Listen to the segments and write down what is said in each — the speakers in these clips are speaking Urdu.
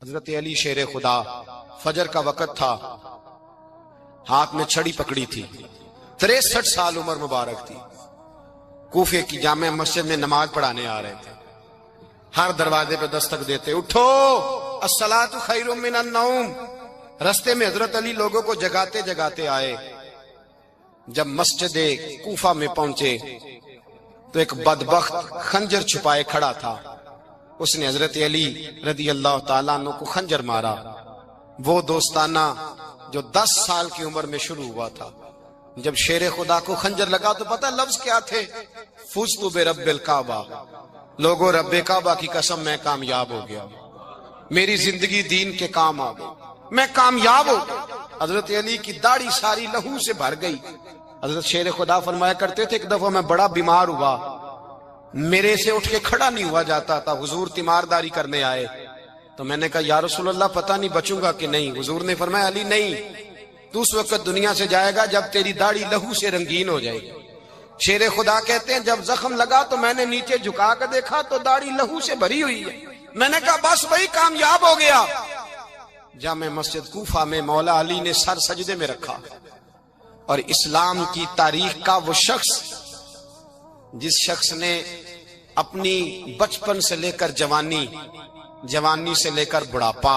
حضرت علی شیر خدا، فجر کا وقت تھا، ہاتھ میں چھڑی پکڑی تھی، 63 سال عمر مبارک تھی، کوفے کی جامع مسجد میں نماز پڑھانے آ رہے تھے۔ ہر دروازے پہ دستک دیتے، اٹھو الصلاۃ خیر من النوم۔ رستے میں حضرت علی لوگوں کو جگاتے جگاتے آئے۔ جب مسجد کوفہ میں پہنچے تو ایک بدبخت خنجر چھپائے کھڑا تھا، اس نے حضرت علی رضی اللہ تعالیٰ عنہ کو خنجر مارا۔ وہ دوستانہ جو 10 سال کی عمر میں شروع ہوا تھا، جب شیر خدا کو خنجر لگا تو پتہ لفظ کیا تھے؟ فزت برب الکعبہ، لوگوں رب کعبہ کی قسم میں کامیاب ہو گیا، میری زندگی دین کے کام آ گئی، میں کامیاب ہو گیا۔ حضرت علی کی داڑھی ساری لہو سے بھر گئی۔ حضرت شیر خدا فرمایا کرتے تھے، ایک دفعہ میں بڑا بیمار ہوا، میرے سے اٹھ کے کھڑا نہیں ہوا جاتا تھا، حضور تیمارداری کرنے آئے تو میں نے کہا یا رسول اللہ پتہ نہیں بچوں گا کہ نہیں۔ حضور نے فرمایا علی نہیں، تو اس وقت دنیا سے جائے گا جب تیری داڑھی لہو سے رنگین ہو جائے گی۔ شیر خدا کہتے ہیں جب زخم لگا تو میں نے نیچے جھکا کر دیکھا تو داڑھی لہو سے بھری ہوئی ہے، میں نے کہا بس وہی کامیاب ہو گیا۔ جامع مسجد کوفہ میں مولا علی نے سر سجدے میں رکھا، اور اسلام کی تاریخ کا وہ شخص جس شخص نے اپنی بچپن سے لے کر جوانی، جوانی سے لے کر بڑھاپا،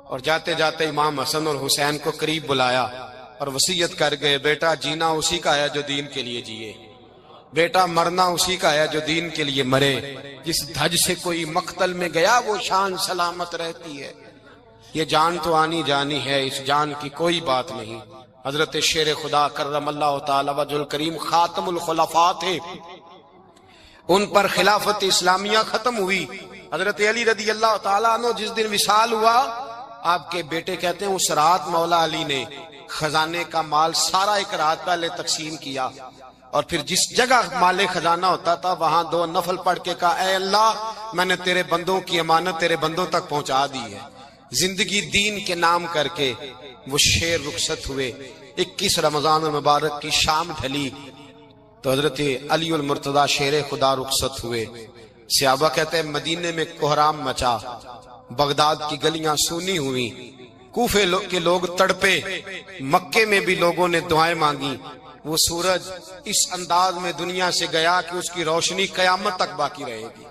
اور جاتے جاتے امام حسن اور حسین کو قریب بلایا اور وصیت کر گئے، بیٹا جینا اسی کا ہے جو دین کے لیے جیے، بیٹا مرنا اسی کا ہے جو دین کے لیے مرے، جس دھج سے کوئی مقتل میں گیا وہ شان سلامت رہتی ہے، یہ جان تو آنی جانی ہے، اس جان کی کوئی بات نہیں۔ حضرت شیر خدا کرم اللہ تعالی وجہ الکریم خاتم الخلفاء تھے، ان پر خلافت اسلامیہ ختم ہوئی۔ حضرت علی رضی اللہ تعالیٰ عنہ جس دن وصال ہوا، آپ کے بیٹے کہتے ہیں اس رات مولا علی نے خزانے کا مال سارا ایک رات پہلے تقسیم کیا، اور پھر جس جگہ مال خزانہ ہوتا تھا وہاں 2 نفل پڑھ کے کہا اے اللہ میں نے تیرے بندوں کی امانت تیرے بندوں تک پہنچا دی ہے۔ زندگی دین کے نام کر کے وہ شیر رخصت ہوئے۔ 21 رمضان المبارک کی شام ڈھلی تو حضرت علی المرتضی شیر خدا رخصت ہوئے۔ صحابہ کہتے ہیں مدینے میں کوہرام مچا، بغداد کی گلیاں سونی ہوئی، کوفے کے لوگ تڑپے، مکے میں بھی لوگوں نے دعائیں مانگی۔ وہ سورج اس انداز میں دنیا سے گیا کہ اس کی روشنی قیامت تک باقی رہے گی،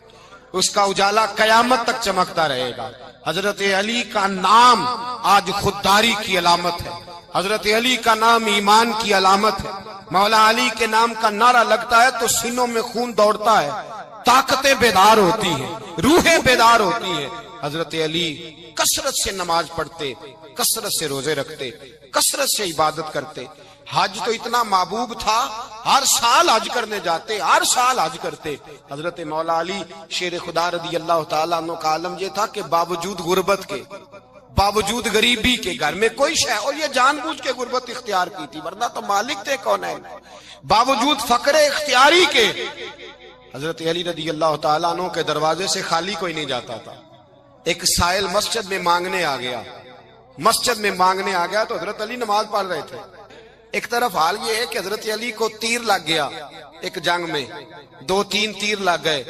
اس کا اجالا قیامت تک چمکتا رہے گا۔ حضرت علی کا نام آج خودداری کی علامت ہے، حضرت علی کا نام ایمان کی علامت ہے۔ مولا علی کے نام کا نعرہ لگتا ہے تو سینوں میں خون دوڑتا ہے، طاقتیں بیدار ہوتی ہیں، روحیں بیدار ہوتی ہیں۔ حضرت علی کثرت سے نماز پڑھتے، کثرت سے روزے رکھتے، کثرت سے عبادت کرتے۔ حج تو اتنا محبوب تھا، ہر سال حج کرنے جاتے، ہر سال حج کرتے۔ حضرت مولا علی شیر خدا رضی اللہ تعالیٰ عنہ کا عالم یہ تھا کہ باوجود غربت کے، باوجود غریبی کے، گھر میں کوئی شے، اور یہ جان بوجھ کے غربت اختیار کی تھی ورنہ تو مالک تھے کون ہے، باوجود فقر اختیاری کے حضرت علی رضی اللہ تعالیٰ عنہ کے دروازے سے خالی کوئی نہیں جاتا تھا۔ ایک سائل مسجد میں مانگنے آ گیا، مسجد میں مانگنے آ گیا تو حضرت علی نماز پڑھ رہے تھے۔ ایک طرف حال یہ ہے کہ حضرت علی کو تیر لگ گیا ایک جنگ میں، 2-3 تیر لگ گئے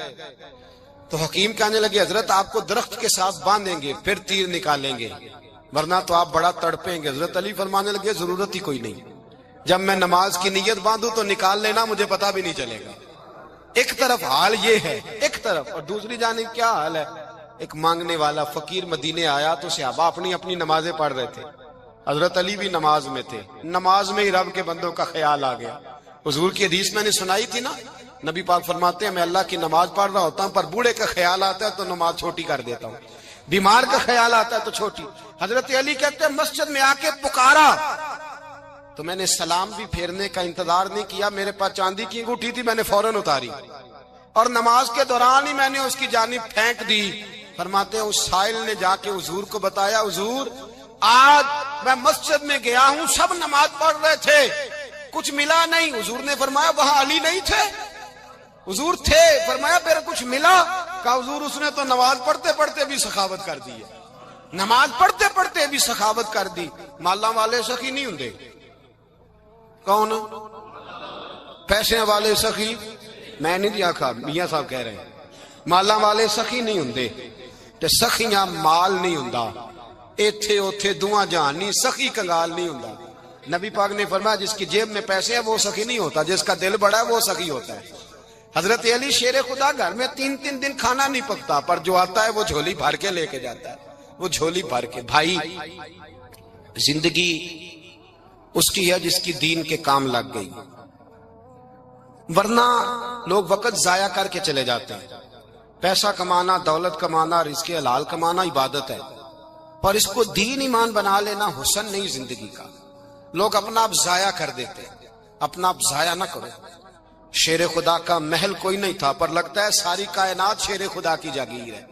تو حکیم کہنے لگے حضرت آپ کو درخت کے ساتھ باندھیں گے پھر تیر نکالیں گے ورنہ تو آپ بڑا تڑپیں گے۔ حضرت علی فرمانے لگے ضرورت ہی کوئی نہیں، جب میں نماز کی نیت باندھوں تو نکال لینا، مجھے پتہ بھی نہیں چلے گا۔ ایک طرف حال یہ ہے، ایک طرف، اور دوسری جانب کیا حال ہے؟ ایک مانگنے والا فقیر مدینے آیا تو صحابہ اپنی اپنی نمازیں پڑھ رہے تھے، حضرت علی بھی نماز میں تھے، نماز میں ہی رب کے بندوں کا خیال آ گیا۔ حضور کی حدیث میں نے سنائی تھی نا، نبی پاک فرماتے ہیں میں اللہ کی نماز پڑھ رہا ہوتا ہوں پر بوڑھے کا خیال آتا ہے تو نماز چھوٹی کر دیتا ہوں، بیمار کا خیال آتا ہے تو چھوٹی۔ حضرت علی کہتے ہیں مسجد میں آ کے پکارا تو میں نے سلام بھی پھیرنے کا انتظار نہیں کیا، میرے پاس چاندی کی انگوٹھی تھی، میں نے فوراً اتاری اور نماز کے دوران ہی میں نے اس کی جانب پھینک دی۔ فرماتے ہیں اس سائل نے جا کے حضور کو بتایا، حضور آج میں مسجد میں گیا ہوں، سب نماز پڑھ رہے تھے، کچھ ملا نہیں۔ حضور نے فرمایا وہاں علی نہیں تھے؟ حضور تھے۔ فرمایا پھر کچھ ملا؟ کہا حضور اس نے تو نماز پڑھتے پڑھتے بھی سخاوت کر دی ہے، نماز پڑھتے پڑھتے بھی سخاوت کر دی۔ مالاں والے سخی نہیں ہوندے، کون؟ پیسے والے سخی میں نہیں دیا، میاں صاحب کہہ رہے ہیں مالاں والے سخی نہیں ہوندے، تے سخیاں مال نہیں ہوندا، ایتھے اوتھے دعا جہان نہیں، سخی کنگال نہیں ہوندا۔ نبی پاک نے فرمایا جس کی جیب میں پیسے ہیں وہ سخی نہیں ہوتا، جس کا دل بڑا ہے وہ سخی ہوتا ہے۔ حضرت علی شیر خدا گھر میں 3 دن کھانا نہیں پکتا، پر جو آتا ہے وہ جھولی بھر کے لے کے جاتا ہے، وہ جھولی بھر کے۔ بھائی زندگی اس کی ہے جس کی دین کے کام لگ گئی، ورنہ لوگ وقت ضائع کر کے چلے جاتے ہیں۔ پیسہ کمانا، دولت کمانا، رزق حلال کمانا عبادت ہے، پر اس کو دین ایمان بنا لینا حسن نہیں زندگی کا۔ لوگ اپنا آپ ضائع کر دیتے، اپنا آپ ضائع نہ کرو۔ شیر خدا کا محل کوئی نہیں تھا، پر لگتا ہے ساری کائنات شیر خدا کی جاگیر ہے۔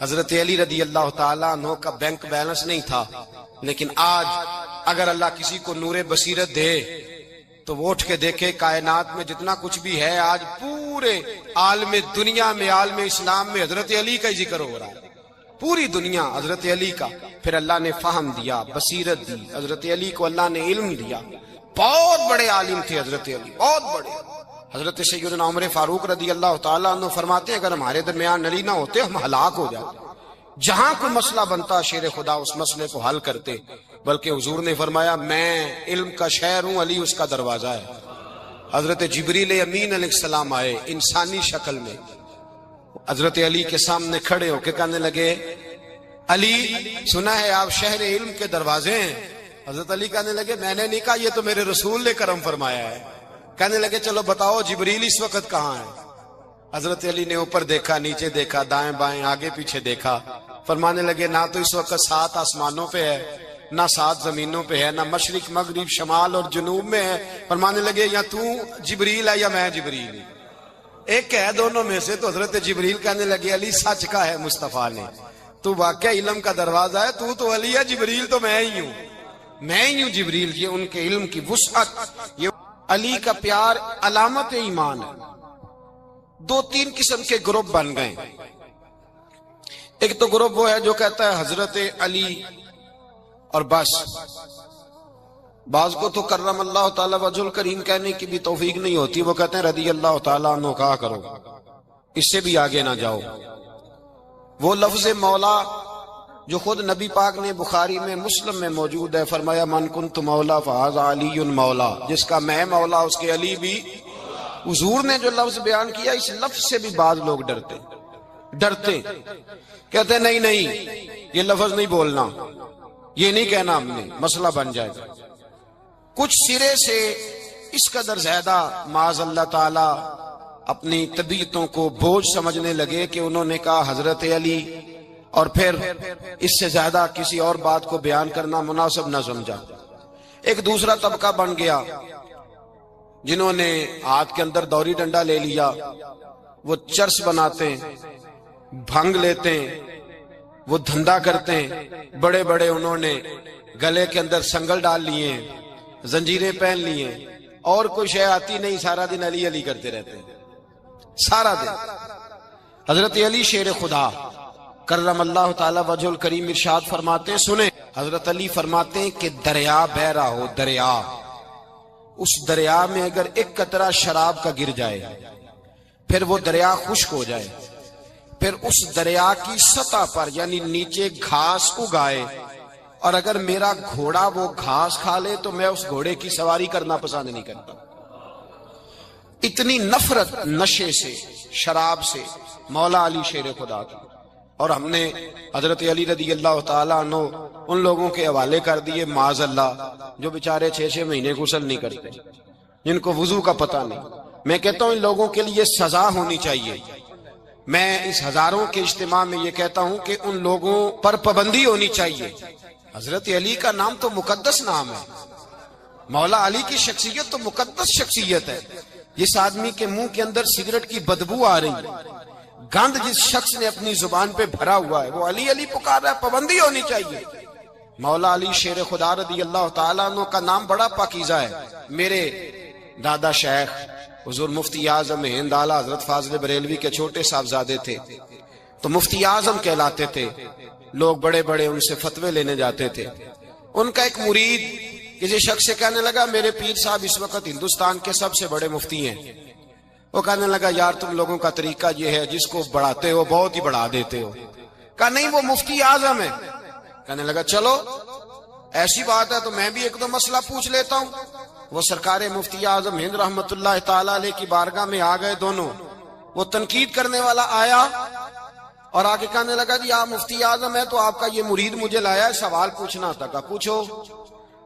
حضرت علی رضی اللہ تعالیٰ عنہ کا بینک بیلنس نہیں تھا، لیکن آج اگر اللہ کسی کو نور بصیرت دے تو وہ اٹھ کے دیکھے کائنات میں جتنا کچھ بھی ہے، آج پورے عالم دنیا میں، عالم اسلام میں حضرت علی کا ہی ذکر ہو رہا ہے، پوری دنیا حضرت علی کا۔ پھر اللہ نے فہم دیا، بصیرت دی، حضرت علی کو اللہ نے علم دیا۔ بہت بڑے عالم تھے حضرت علی، بہت بڑے۔ حضرت سیدنا عمر فاروق رضی اللہ تعالیٰ عنہ فرماتے ہیں اگر ہمارے درمیان علی نہ ہوتے ہم ہلاک ہو جاتے، جہاں کوئی مسئلہ بنتا شیر خدا اس مسئلے کو حل کرتے۔ بلکہ حضور نے فرمایا میں علم کا شہر ہوں، علی اس کا دروازہ ہے۔ حضرت جبریل امین علیہ السلام آئے انسانی شکل میں، حضرت علی کے سامنے کھڑے ہو کے کہنے لگے علی سنا ہے آپ شہر علم کے دروازے ہیں۔ حضرت علی کہنے لگے میں نے نہیں کہا، یہ تو میرے رسول نے کرم فرمایا ہے۔ کہنے لگے چلو بتاؤ جبریل اس وقت کہاں ہے؟ حضرت علی نے اوپر دیکھا، نیچے دیکھا، دائیں بائیں آگے پیچھے دیکھا، فرمانے لگے نہ تو اس وقت 7 آسمانوں پہ ہے، نہ 7 زمینوں پہ ہے، نہ مشرق مغرب شمال اور جنوب میں ہے۔ فرمانے لگے یا تو جبریل ہے یا میں جبریل ہوں، ایک ہے دونوں میں سے۔ تو حضرت جبریل کہنے لگے علی سچ کا ہے مصطفیٰ نے، تو واقعہ علم کا دروازہ ہے، تو علی ہے، جبریل تو میں ہی ہوں، میں ہی ہوں جبریل۔ یہ ان کے علم کی وسعت، یہ علی کا پیار علامت ایمان ہے۔ 2-3 قسم کے گروپ بن گئے۔ ایک تو گروپ وہ ہے جو کہتا ہے حضرت علی اور بس، بعض کو تو کرم اللہ تعالی وجہ الکریم کہنے کی بھی توفیق نہیں ہوتی، وہ کہتے ہیں رضی اللہ تعالیٰ عنہ کہا کرو، اس سے بھی آگے نہ جاؤ۔ وہ لفظ مولا جو خود نبی پاک نے بخاری میں مسلم میں موجود ہے، فرمایا من کنت مولا فہذا علی مولا، جس کا میں مولا اس کے علی بھی۔ حضور نے جو لفظ بیان کیا اس لفظ سے بھی بعض لوگ ڈرتے کہتے نہیں یہ لفظ نہیں بولنا، یہ نہیں کہنا ہم نے، مسئلہ بن جائے گا۔ کچھ سرے سے اس قدر زیادہ معاذ اللہ تعالی اپنی طبیعتوں کو بوجھ سمجھنے لگے کہ انہوں نے کہا حضرت علی، اور پھر اس سے زیادہ کسی اور بات کو بیان کرنا مناسب نہ سمجھا۔ ایک دوسرا طبقہ بن گیا جنہوں نے ہاتھ کے اندر دوری ڈنڈا لے لیا، وہ چرس بناتے ہیں، بھنگ لیتے ہیں، وہ دھندا کرتے ہیں، بڑے بڑے انہوں نے گلے کے اندر سنگل ڈال لیے ہیں، زنجیریں پہن لیے ہیں، اور کوئی شے آتی نہیں، سارا دن علی علی کرتے رہتے ہیں سارا دن۔ حضرت علی شیر خدا کرم اللہ تعالی وجہ الکریم ارشاد فرماتے ہیں، سنیں حضرت علی فرماتے ہیں کہ دریا بہ رہا ہو، دریا، اس دریا میں اگر ایک قطرہ شراب کا گر جائے، پھر وہ دریا خشک ہو جائے، پھر اس دریا کی سطح پر یعنی نیچے گھاس اگائے، اور اگر میرا گھوڑا وہ گھاس کھا لے تو میں اس گھوڑے کی سواری کرنا پسند نہیں کرتا۔ اتنی نفرت نشے سے، شراب سے مولا علی شیر خدا کی۔ اور ہم نے حضرت علی رضی اللہ تعالیٰ عنہ ان لوگوں کے حوالے کر دیے معاذ اللہ جو بیچارے 6 مہینے غسل نہیں کرتے، جن کو وضو کا پتہ نہیں۔ میں کہتا ہوں ان لوگوں کے لیے سزا ہونی چاہیے۔ میں اس ہزاروں کے اجتماع میں یہ کہتا ہوں کہ ان لوگوں پر پابندی ہونی چاہیے۔ حضرت علی کا نام تو مقدس نام ہے، مولا علی کی شخصیت تو مقدس شخصیت ہے۔ جس آدمی کے منہ کے اندر سگریٹ کی بدبو آ رہی، گند جس شخص نے اپنی زبان پہ بھرا ہوا ہے، وہ علی علی پکار رہا ہے، پابندی ہونی چاہیے۔ مولا علی شیر خدا رضی اللہ تعالیٰ عنہ کا نام بڑا پاکیزہ ہے۔ میرے دادا شیخ حضور مفتی اعظم ہند اعلیٰ حضرت فاضل بریلوی کے چھوٹے صاحبزادے تھے، تو مفتی اعظم کہلاتے تھے، لوگ بڑے بڑے ان سے فتوے لینے جاتے تھے۔ ان کا ایک مرید کسی شخص سے کہنے لگا میرے پیر صاحب اس وقت ہندوستان کے سب سے بڑے مفتی ہیں۔ وہ کہنے لگا یار تم لوگوں کا طریقہ یہ ہے، جس کو بڑھاتے ہو بہت ہی بڑھا دیتے ہو، کہا نہیں وہ مفتی اعظم ہے. کہنے لگا چلو ایسی بات ہے تو میں بھی ایک دو مسئلہ پوچھ لیتا ہوں. وہ سرکار مفتی اعظم ہند رحمت اللہ تعالی علیہ کی بارگاہ میں آ گئے دونوں. وہ تنقید کرنے والا آیا اور آگے کہنے لگا جی آپ مفتی اعظم ہے تو آپ کا یہ مرید مجھے لایا ہے سوال پوچھنا تھا. کہا پوچھو.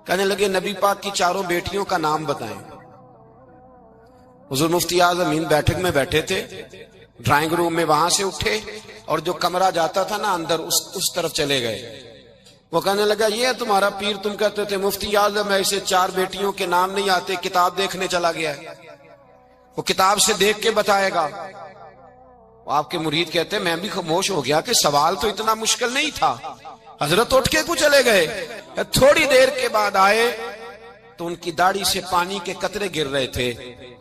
کہنے لگے نبی پاک کی 4 بیٹیوں کا نام بتائیں. حضور مفتی اعظم ہند بیٹھک میں بیٹھے تھے, ڈرائنگ روم میں وہاں سے اٹھے اور جو کمرہ جاتا تھا نا اندر اس طرف چلے گئے. وہ کہنے لگا یہ ہے تمہارا پیر, تم کہتے تھے مفتی اعظم ایسے 4 بیٹیوں کے نام نہیں آتے, کتاب دیکھنے چلا گیا ہے, وہ کتاب سے دیکھ کے بتائے گا. وہ آپ کے مرید کہتے ہیں میں بھی خاموش ہو گیا کہ سوال تو اتنا مشکل نہیں تھا. حضرت اٹھ کے کو چلے گئے. تھوڑی دیر کے بعد آئے تو ان کی داڑھی سے پانی کے قطرے گر رہے تھے.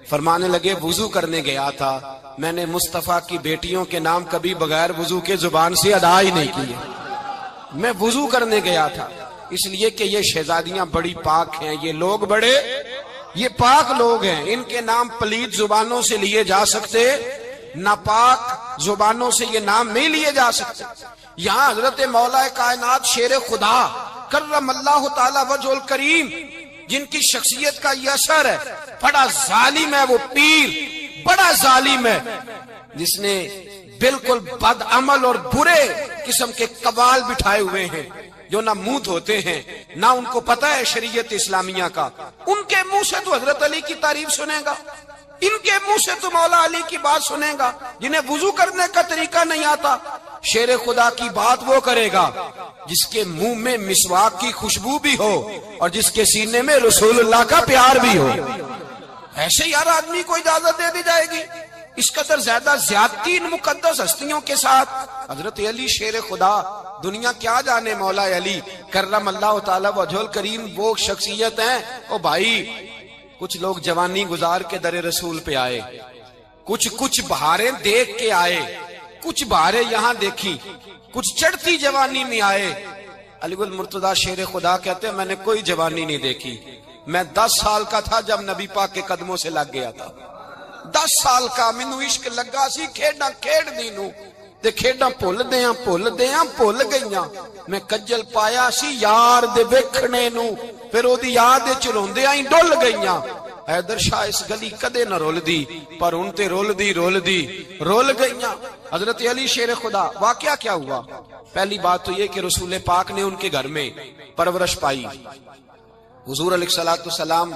فرمانے لگے وضو کرنے گیا تھا, میں نے مصطفیٰ کی بیٹیوں کے نام کبھی بغیر وضو کے زبان سے ادا ہی نہیں کیے. میں وضو کرنے گیا تھا اس لیے کہ یہ شہزادیاں بڑی پاک ہیں, یہ لوگ بڑے یہ پاک لوگ ہیں, ان کے نام پلید زبانوں سے لیے جا سکتے, ناپاک زبانوں سے یہ نام نہیں لیے جا سکتے. یہاں حضرت مولا کائنات شیر خدا کرم اللہ تعالی وجہ الکریم جن کی شخصیت کا یہ اثر ہے, بڑا ظالم ہے وہ پیر, بڑا ظالم ہے جس نے بالکل بد عمل اور برے قسم کے قبال بٹھائے ہوئے ہیں جو نہ منہ دھوتے ہیں نہ ان کو پتہ ہے شریعت اسلامیہ کا. ان کے منہ سے تو حضرت علی کی تعریف سنے گا, ان کے منہ سے تو مولا علی کی بات سنے گا. جنہیں وضو کرنے کا طریقہ نہیں آتا, شیر خدا کی بات وہ کرے گا جس کے منہ میں مسواک کی خوشبو بھی ہو اور جس کے سینے میں رسول اللہ کا پیار بھی ہو. ایسے یار آدمی کو اجازت دے دی جائے گی؟ اس قدر زیادہ زیادتی ان مقدس ہستیوں کے ساتھ. حضرت علی شیر خدا, دنیا کیا جانے مولا علی کرم اللہ تعالی وجہ الکریم وہ شخصیت ہیں. او بھائی کچھ لوگ جوانی گزار کے در رسول پہ آئے, کچھ بہاریں دیکھ کے آئے, کچھ بہاریں یہاں دیکھی, کچھ چڑھتی جوانی میں آئے. علی گل مرتضیٰ شیر خدا کہتے ہیں میں نے کوئی جوانی نہیں دیکھی, میں 10 سال کا تھا جب نبی پاک کے قدموں سے لگ گیا تھا. 10 سال کا مینوں عشق لگا سی, کھیڈاں کھیڈ دی نو تے کھیڈاں بھول گئیاں. میں کجل پایا سی یار دے ویکھنے نو, پھر او دی یاد وچ روندیاں ہی ڈل گئیاں. حیدر شاہ اس گلی کدے نہ رول دی پر ان تے رول گئیاں. حضرت علی شیر خدا, واقعہ کیا ہوا؟ پہلی بات تو یہ کہ رسول پاک نے ان کے گھر میں پرورش پائی. حضور علیہ الصلوۃ والسلام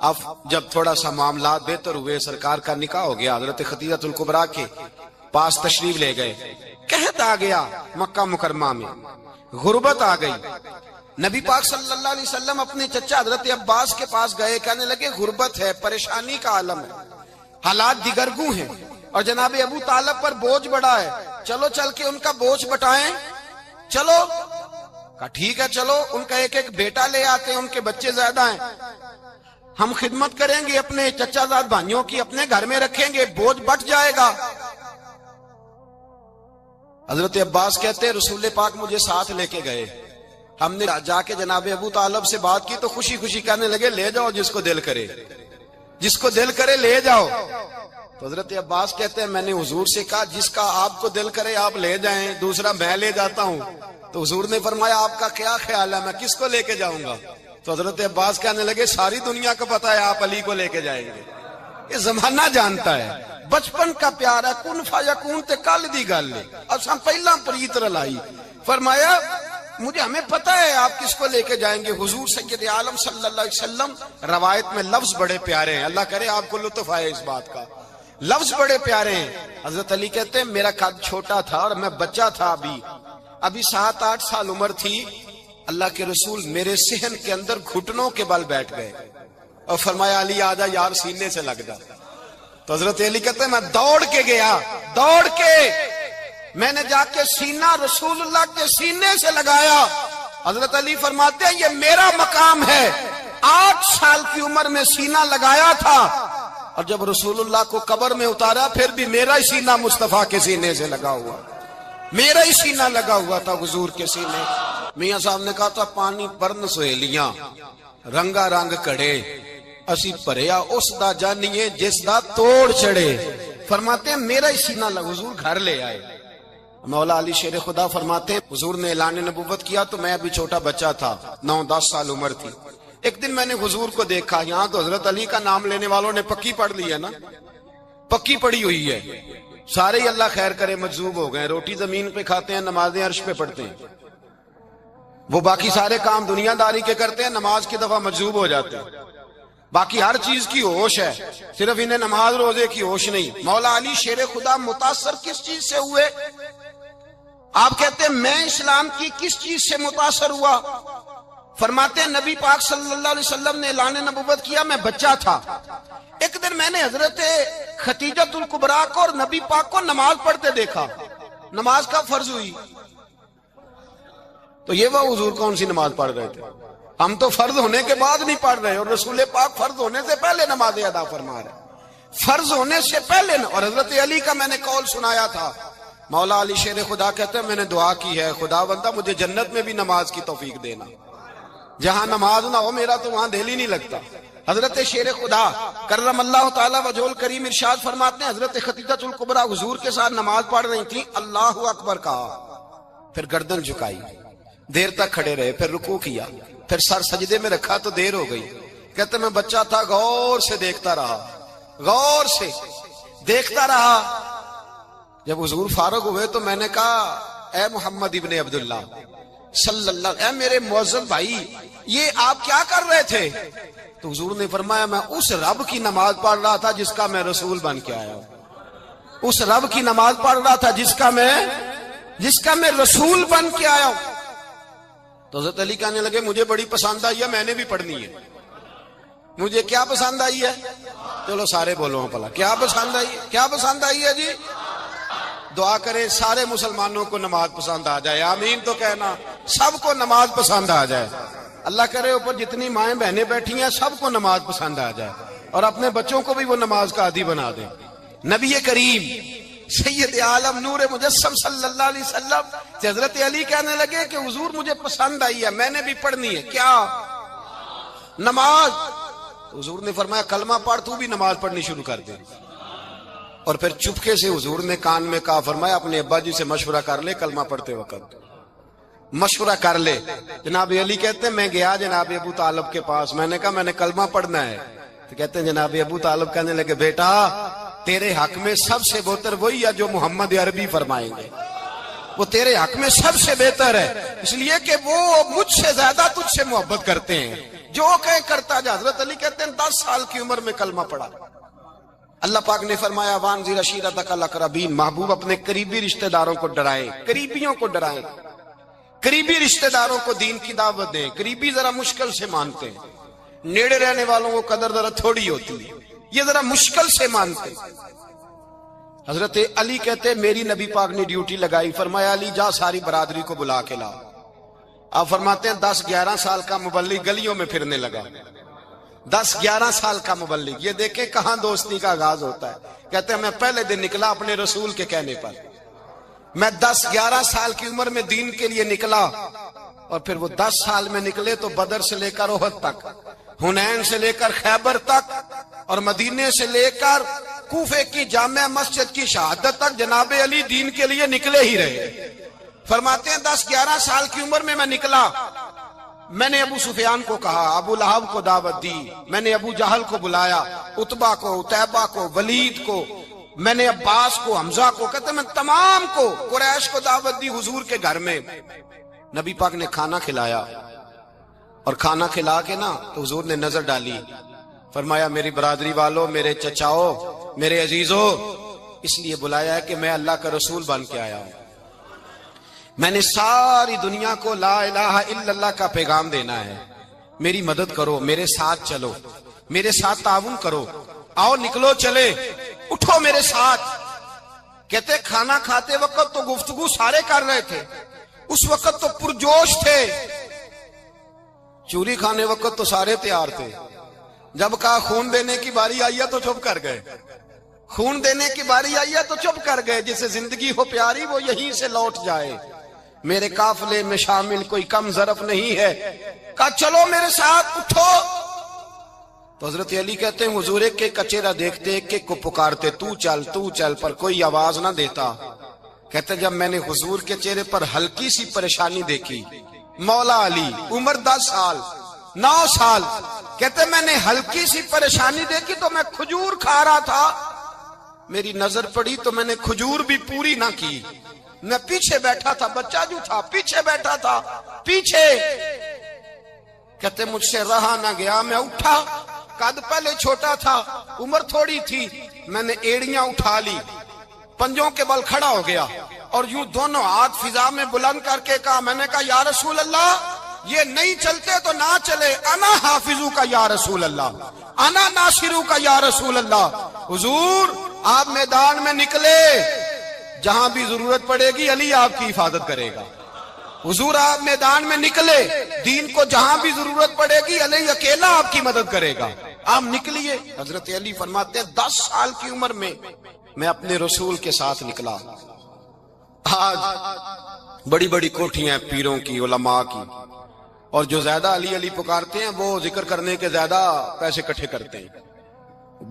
اب جب تھوڑا سا معاملات بہتر ہوئے, سرکار کا نکاح ہو گیا, حضرت خدیجہ الکبریٰ کے پاس تشریف لے گئے. قحط آ گیا مکہ مکرمہ میں, غربت آ گئی. نبی پاک صلی اللہ علیہ وسلم اپنے چچا حضرت عباس کے پاس گئے, کہنے لگے غربت ہے, پریشانی کا عالم ہے, حالات دیگرگوں ہیں اور جناب ابو طالب پر بوجھ بڑا ہے, چلو چل کے ان کا بوجھ بٹائیں. چلو کہا ٹھیک ہے چلو, ان کا ایک بیٹا لے آتے ہیں, ان کے بچے زیادہ ہیں, ہم خدمت کریں گے اپنے چچا زاد بھائیوں کی, اپنے گھر میں رکھیں گے, بوجھ بٹ جائے گا. حضرت عباس کہتے ہیں رسول پاک مجھے ساتھ لے کے گئے, ہم نے جا کے جناب ابو طالب سے بات کی تو خوشی خوشی کہنے لگے لے جاؤ جس کو دل کرے لے جاؤ. تو حضرت عباس کہتے ہیں میں نے حضور سے کہا جس کا آپ کو دل کرے آپ لے جائیں, دوسرا میں لے جاتا ہوں. تو حضور نے فرمایا آپ کا کیا خیال ہے, میں کس کو لے کے جاؤں گا؟ تو حضرت عباس کہنے لگے ساری دنیا کو پتا ہے آپ علی کو لے کے جائیں گے, یہ زمانہ جانتا ہے, بچپن کا پیار ہے, کن فیکون تے کل دی گل ہے, اساں پہلا پریت رلائی. فرمایا مجھے ہمیں پتہ ہے آپ کس کو لے کے جائیں گے. حضور سید عالم صلی اللہ علیہ وسلم, روایت میں لفظ بڑے پیارے ہیں, اللہ کرے آپ کو لطف آئے اس بات کا, لفظ بڑے پیارے ہیں. حضرت علی کہتے ہیں میرا قد چھوٹا تھا اور میں بچہ تھا, ابھی 7-8 سال عمر تھی. اللہ کے رسول میرے صحن کے اندر گھٹنوں کے بل بیٹھ گئے اور فرمایا علی آجا یار سینے سے لگ جا. تو حضرت علی کہتے ہیں میں دوڑ کے گیا, میں نے جا کے سینہ رسول اللہ کے سینے سے لگایا. حضرت علی فرماتے ہیں یہ میرا مقام ہے, 8 سال کی عمر میں سینہ لگایا تھا اور جب رسول اللہ کو قبر میں اتارا پھر بھی میرا ہی سینہ مصطفیٰ کے سینے سے لگا ہوا, میرا ہی سینہ لگا ہوا تھا حضور کے سینے. میاں صاحب نے کہا تھا پانی پرن سہیلیاں رنگا رنگ کڑے, اسی پریا اس دا جانیے جس دا توڑ چڑے. فرماتے ہیں میرا ہی سینہ لگا, حضور گھر لے آئے, مولا علی شیر خدا فرماتے ہیں حضور نے اعلان نبوت کیا تو میں ابھی چھوٹا بچہ تھا، 9-10 سال عمر تھی۔ ایک دن میں نے حضور کو دیکھا، یہاں تو حضرت علی کا نام لینے والوں نے پکی پڑھ لی ہے نا، پکی پڑی ہوئی ہے، سارے ہی اللہ خیر کرے مجذوب ہو گئے، روٹی زمین پہ کھاتے ہیں، نمازیں عرش پہ پڑھتے ہیں، وہ باقی سارے کام دنیا داری کے کرتے ہیں، نماز کی دفعہ مجذوب ہو جاتے ہیں، باقی ہر چیز کی ہوش ہے، صرف انہیں نماز روزے کی ہوش نہیں۔ مولا علی شیر خدا متاثر کس چیز سے ہوئے؟ آپ کہتے ہیں میں اسلام کی کس چیز سے متاثر ہوا؟ فرماتے ہیں نبی پاک صلی اللہ علیہ وسلم نے اعلان نبوت کیا، میں بچہ تھا، ایک دن میں نے حضرت خدیجۃ الکبریٰ کو اور نبی پاک کو نماز پڑھتے دیکھا، نماز کا فرض ہوئی تو یہ وہ حضور کون سی نماز پڑھ رہے تھے؟ ہم تو فرض ہونے کے بعد نہیں پڑھ رہے، اور رسول پاک فرض ہونے سے پہلے نماز ادا فرما رہے، فرض ہونے سے پہلے۔ اور حضرت علی کا میں نے قول سنایا تھا، مولا علی شیر خدا کہتے ہیں میں نے دعا کی ہے، خدا بندہ مجھے جنت میں بھی نماز کی توفیق دینا، جہاں نماز نہ ہو میرا تو وہاں دل ہی نہیں لگتا۔ حضرت شیر خدا کرم اللہ تعالی وجہہ الکریم ارشاد فرماتے ہیں حضرت خدیجۃ الکبریٰ حضور کے ساتھ نماز پڑھ رہی تھی، اللہ اکبر کہا، پھر گردن جھکائی، دیر تک کھڑے رہے، پھر رکوع کیا، پھر سر سجدے میں رکھا تو دیر ہو گئی۔ کہتے میں بچہ تھا، غور سے دیکھتا رہا، غور سے دیکھتا رہا۔ جب حضور فارغ ہوئے تو میں نے کہا اے محمد ابن عبداللہ صلی اللہ، اے میرے معزز بھائی یہ آپ کیا کر رہے تھے؟ تو حضور نے فرمایا میں اس رب کی نماز پڑھ رہا تھا جس کا میں رسول بن کے آیا ہوں، اس رب کی نماز پڑھ رہا تھا جس کا میں رسول بن کے آیا ہوں۔ تو حضرت علی کہنے لگے مجھے بڑی پسند آئی ہے، میں نے بھی پڑھنی ہے۔ مجھے کیا پسند آئی ہے؟ چلو سارے بولو پلا، کیا پسند آئی ہے؟ کیا پسند آئی ہے جی؟ دعا کرے سارے مسلمانوں کو نماز پسند آ جائے، آمین تو کہنا، سب کو نماز پسند آ جائے۔ اللہ کرے اوپر جتنی مائیں بہنیں بیٹھی ہیں سب کو نماز پسند آ جائے، اور اپنے بچوں کو بھی وہ نماز کا عادی بنا دیں۔ نبی کریم سید عالم نور مجسم صلی اللہ علیہ وسلم سے حضرت علی کہنے لگے کہ حضور مجھے پسند آئی ہے، میں نے بھی پڑھنی ہے، کیا؟ نماز۔ حضور نے فرمایا کلمہ پڑھ، تو بھی نماز پڑھنی شروع کر دے۔ اور پھر چپکے سے حضور نے کان میں کہا، فرمایا اپنے ابا جی سے مشورہ کر لے کلمہ پڑھتے وقت، مشورہ کر لے۔ جناب علی کہتے ہیں میں گیا جناب ابو طالب کے پاس، میں نے کہا میں نے کلمہ پڑھنا ہے، تو کہتے ہیں جناب ابو طالب کہنے لگے بیٹا تیرے حق میں سب سے بہتر وہی ہے جو محمد عربی فرمائیں گے، وہ تیرے حق میں سب سے بہتر ہے، اس لیے کہ وہ مجھ سے زیادہ تجھ سے محبت کرتے ہیں، جو کہیں کرتا جا۔ حضرت علی کہتے ہیں 10 سال کی عمر میں کلمہ پڑھا۔ اللہ پاک نے فرمایا وانذر عشیرتک الاقربین، محبوب اپنے قریبی رشتہ داروں کو ڈرائیں، قریبیوں کو ڈرائیں، قریبی رشتہ داروں کو دین کی دعوت دیں۔ قریبی ذرا مشکل سے مانتے ہیں، نیڑے رہنے والوں کو قدر ذرا تھوڑی ہوتی ہے، یہ ذرا مشکل سے مانتے۔ حضرت علی کہتے میری نبی پاک نے ڈیوٹی لگائی، فرمایا علی جا ساری برادری کو بلا کے لا۔ آپ فرماتے ہیں 10-11 سال کا مبلغ گلیوں میں پھرنے لگا، 10-11 سال کا مبلغ، یہ دیکھیں کہاں دوستی کا آغاز ہوتا ہے۔ کہتے ہیں میں پہلے دن نکلا اپنے رسول کے کہنے پر، میں 10-11 سال کی عمر میں دین کے لیے نکلا، اور پھر وہ 10 سال میں نکلے تو بدر سے لے کر احد تک، حنین سے لے کر خیبر تک، اور مدینے سے لے کر کوفے کی جامع مسجد کی شہادت تک جناب علی دین کے لیے نکلے ہی رہے۔ فرماتے ہیں 10-11 سال کی عمر میں نکلا، میں نے ابو سفیان کو کہا، ابو لہب کو دعوت دی، میں نے ابو جہل کو بلایا، عتبہ کو، عتیبہ کو، ولید کو، میں نے عباس کو، حمزہ کو، کہتے میں تمام کو، قریش کو دعوت دی حضور کے گھر میں۔ نبی پاک نے کھانا کھلایا، اور کھانا کھلا کے نا تو حضور نے نظر ڈالی، فرمایا میری برادری والوں، میرے چچاؤ، میرے عزیزو، اس لیے بلایا ہے کہ میں اللہ کا رسول بن کے آیا ہوں، میں نے ساری دنیا کو لا الہ الا اللہ کا پیغام دینا ہے، میری مدد کرو، میرے ساتھ چلو، میرے ساتھ تعاون کرو، آؤ نکلو چلے، اٹھو میرے ساتھ۔ کہتے کھانا کھاتے وقت تو گفتگو سارے کر رہے تھے، اس وقت تو پرجوش تھے، چوری کھانے وقت تو سارے تیار تھے، جب کہا خون دینے کی باری آئی ہے تو چپ کر گئے، خون دینے کی باری آئی ہے تو چپ کر گئے، جسے زندگی ہو پیاری وہ یہیں سے لوٹ جائے، میرے قافلے میں شامل کوئی کم ظرف نہیں ہے، کہا چلو میرے ساتھ اٹھو۔ تو حضرت علی کہتے ہیں حضور ایک ایک چہرہ دیکھتے، ایک ایک کو پکارتے، تو چل تو چل، پر کوئی آواز نہ دیتا۔ کہتے جب میں نے حضور کے چہرے پر ہلکی سی پریشانی دیکھی، مولا علی عمر 10 سال 9 سال، کہتے میں نے ہلکی سی پریشانی دیکھی تو میں کھجور کھا رہا تھا، میری نظر پڑی تو میں نے کھجور بھی پوری نہ کی، میں پیچھے بیٹھا تھا، بچہ جو تھا پیچھے بیٹھا تھا پیچھے، کہتے مجھ سے رہا نہ گیا، میں اٹھا، قد پہلے چھوٹا تھا عمر تھوڑی تھی، میں نے ایڑیاں اٹھا لی، پنجوں کے بل کھڑا ہو گیا اور یوں دونوں ہاتھ فضا میں بلند کر کے کہا، میں نے کہا یا رسول اللہ یہ نہیں چلتے تو نہ چلے، انا حافظو کا یا رسول اللہ، انا ناصرو کا یا رسول اللہ۔ حضور آپ میدان میں نکلے، جہاں بھی ضرورت پڑے گی علی آپ کی حفاظت کرے گا۔ حضور آپ میدان میں نکلے، دین کو جہاں بھی ضرورت پڑے گی علی اکیلا آپ کی مدد کرے گا، آپ نکلیے۔ حضرت علی فرماتے ہیں 10 سال کی عمر میں میں اپنے رسول کے ساتھ نکلا۔ آج بڑی بڑی کوٹھیاں پیروں کی، علماء کی، اور جو زیادہ علی علی پکارتے ہیں وہ ذکر کرنے کے زیادہ پیسے اکٹھے کرتے ہیں،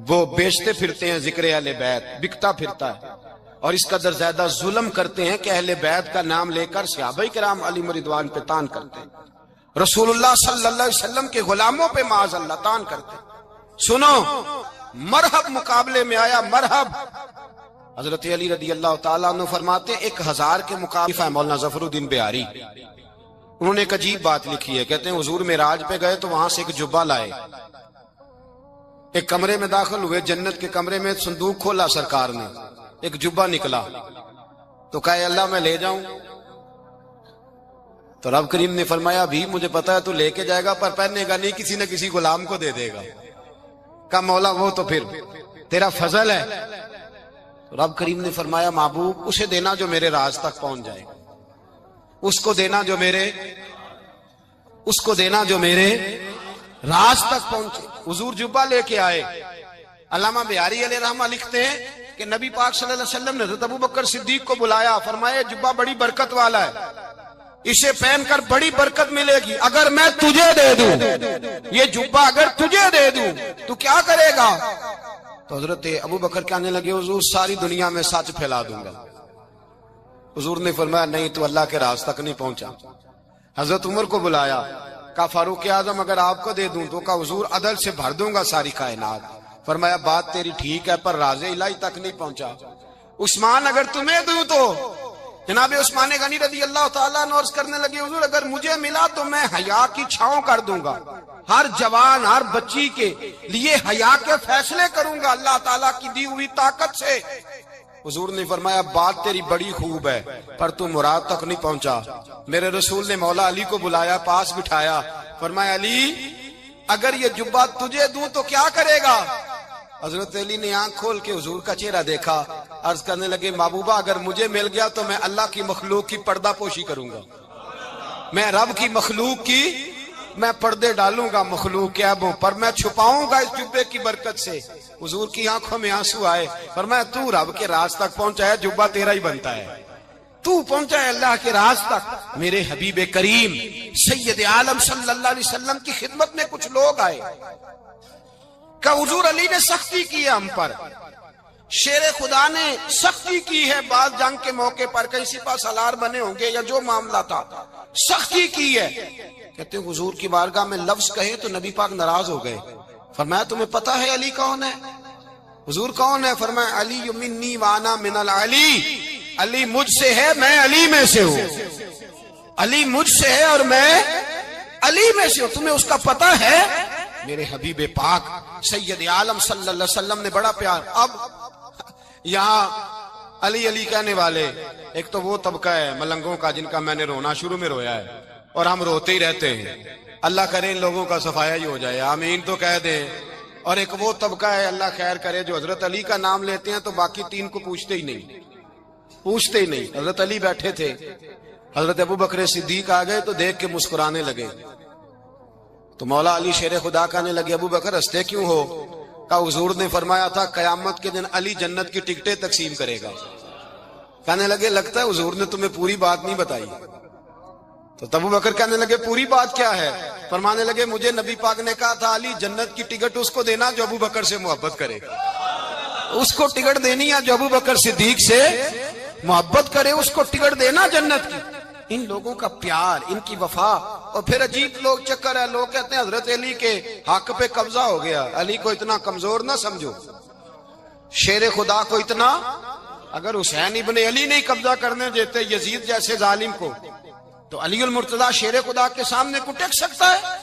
وہ بیچتے پھرتے ہیں ذکر اہل بیت، بکتا پھرتا ہے، اور اس قدر زیادہ ظلم کرتے ہیں کہ اہل بیت کا نام لے کر صحابہ کرام علی رضوان پہ تان کرتے ہیں، رسول اللہ صلی اللہ علیہ وسلم کے غلاموں پہ معاذ اللہ تان کرتے ہیں۔ سنو، مرحب مقابلے میں آیا، مرحب۔ حضرت علی رضی اللہ تعالیٰ عنہ فرماتے ہیں 1000 کے مقابلے ہے مولانا ظفر الدین بہاری، انہوں نے ایک عجیب بات لکھی ہے، کہتے ہیں حضور معراج پہ گئے تو وہاں سے ایک جبہ لائے، ایک کمرے میں داخل ہوئے، جنت کے کمرے میں صندوق کھولا سرکار نے، ایک جبہ نکلا تو کہا اللہ میں لے جاؤں، تو رب کریم نے فرمایا بھی مجھے پتا ہے تو لے کے جائے گا پر پہننے گا نہیں، کسی نہ کسی غلام کو دے دے گا۔ کہا مولا وہ تو پھر تیرا فضل ہے۔ رب کریم نے فرمایا محبوب اسے دینا جو میرے راز تک پہنچ جائے، اس کو دینا جو میرے راز تک پہنچے۔ حضور جبہ لے کے آئے۔ علامہ بہاری علیہ رحمہ لکھتے ہیں کہ نبی پاک صلی اللہ علیہ وسلم نے حضرت ابوبکر صدیق کو بلایا، فرمایا جبہ بڑی برکت والا ہے، اسے پہن کر بڑی برکت ملے گی، اگر میں تجھے دے دوں، یہ جبہ اگر تجھے دے دوں تو کیا کرے گا؟ تو حضرت ابوبکر کہنے لگے حضور ساری دنیا میں سچ پھیلا دوں گا۔ حضور نے فرمایا نہیں تو اللہ کے راز تک نہیں پہنچا۔ حضرت عمر کو بلایا، کہا فاروق اعظم اگر آپ کو دے دوں تو کہا حضور عدل سے بھر دوں گا ساری کائنات۔ فرمایا بات تیری ٹھیک ہے پر راز الہی تک نہیں پہنچا۔ عثمان اگر تمہیں دوں تو جناب عثمان غنی رضی اللہ تعالیٰ عنہ عرض کرنے لگے حضور اگر مجھے ملا تو میں حیا کی چھاؤں کر دوں گا، ہر جوان ہر بچی کے لیے حیا کے فیصلے کروں گا اللہ تعالیٰ کی دی ہوئی طاقت سے۔ حضور نے فرمایا بات تیری بڑی خوب ہے پر تو مراد تک نہیں پہنچا۔ میرے رسول نے مولا علی کو بلایا، پاس بٹھایا، فرمایا علی اگر یہ جبہ تجھے دوں تو کیا کرے گا؟ حضرت علی نے آنکھ کھول کے حضور کا چہرہ دیکھا، عرض کرنے لگے محبوبہ اگر مجھے مل گیا تو میں اللہ کی مخلوق کی پردہ پوشی کروں گا، میں رب کی مخلوق کی میں پردے ڈالوں گا مخلوق کے عیبوں پر، میں چھپاؤں گا اس جبے کی برکت سے۔ حضور کی آنکھوں میں آنسو آئے، فرمایا تو رب کے راز تک پہنچا ہے، جبہ تیرا ہی بنتا ہے، تو پہنچا ہے اللہ کے راز تک۔ میرے حبیب کریم سید عالم صلی اللہ علیہ وسلم کی خدمت میں کچھ لوگ آئے کہ حضور علی نے سختی کی ہے ہم پر، شیر خدا نے سختی کی ہے، بعض جنگ کے موقع پر کہیں سپاہ سالار بنے ہوں گے یا جو معاملہ تھا سختی کی ہے۔ کہتے ہیں حضور کی بارگاہ میں لفظ کہے تو نبی پاک ناراض ہو گئے۔ فرمایا تمہیں پتا ہے علی کون ہے؟ حضور کون ہے؟ فرمایا علی منی وانا من العلی، علی مجھ سے ہے میں علی میں سے ہوں، علی مجھ سے ہے اور میں علی میں سے ہوں، تمہیں اس کا پتا ہے؟ میرے حبیب پاک سید عالم صلی اللہ علیہ وسلم نے بڑا پیار۔ اب یہاں علی علی کہنے والے ایک تو وہ طبقہ ہے ملنگوں کا جن کا میں نے رونا شروع میں رویا ہے اور ہم روتے ہی رہتے ہیں، اللہ کرے ان لوگوں کا صفایا ہی ہو جائے، آمین تو کہہ دیں۔ اور ایک وہ طبقہ ہے اللہ خیر کرے جو حضرت علی کا نام لیتے ہیں تو باقی 3 کو پوچھتے ہی نہیں۔ حضرت علی بیٹھے تھے، حضرت ابوبکر صدیق آ گئے تو دیکھ کے مسکرانے لگے، تو مولا علی شیر خدا کہنے لگے ابوبکر ہنستے کیوں ہو؟ کہا حضور نے فرمایا تھا قیامت کے دن علی جنت کی ٹکٹیں تقسیم کرے گا۔ کہنے لگے لگتا ہے حضور نے تمہیں پوری بات نہیں بتائی۔ تو ابوبکر کہنے لگے پوری بات کیا ہے؟ فرمانے لگے مجھے نبی پاک نے کہا تھا علی جنت کی ٹکٹ اس کو دینا جو ابوبکر سے محبت کرے، اس کو ٹکٹ دینی ہے جو ابوبکر صدیق سے محبت کرے اس کو ٹکٹ دینا جنت کی. ان لوگوں کا پیار، ان کی وفا. اور پھر عجیب لوگ چکر ہے، لوگ کہتے ہیں حضرت علی کے حق پہ قبضہ ہو گیا. علی کو اتنا کمزور نہ سمجھو، شیر خدا کو اتنا. اگر حسین ابن علی نہیں قبضہ کرنے دیتے یزید جیسے ظالم کو، تو علی المرتضیٰ شیر خدا کے سامنے کو ٹک سکتا ہے؟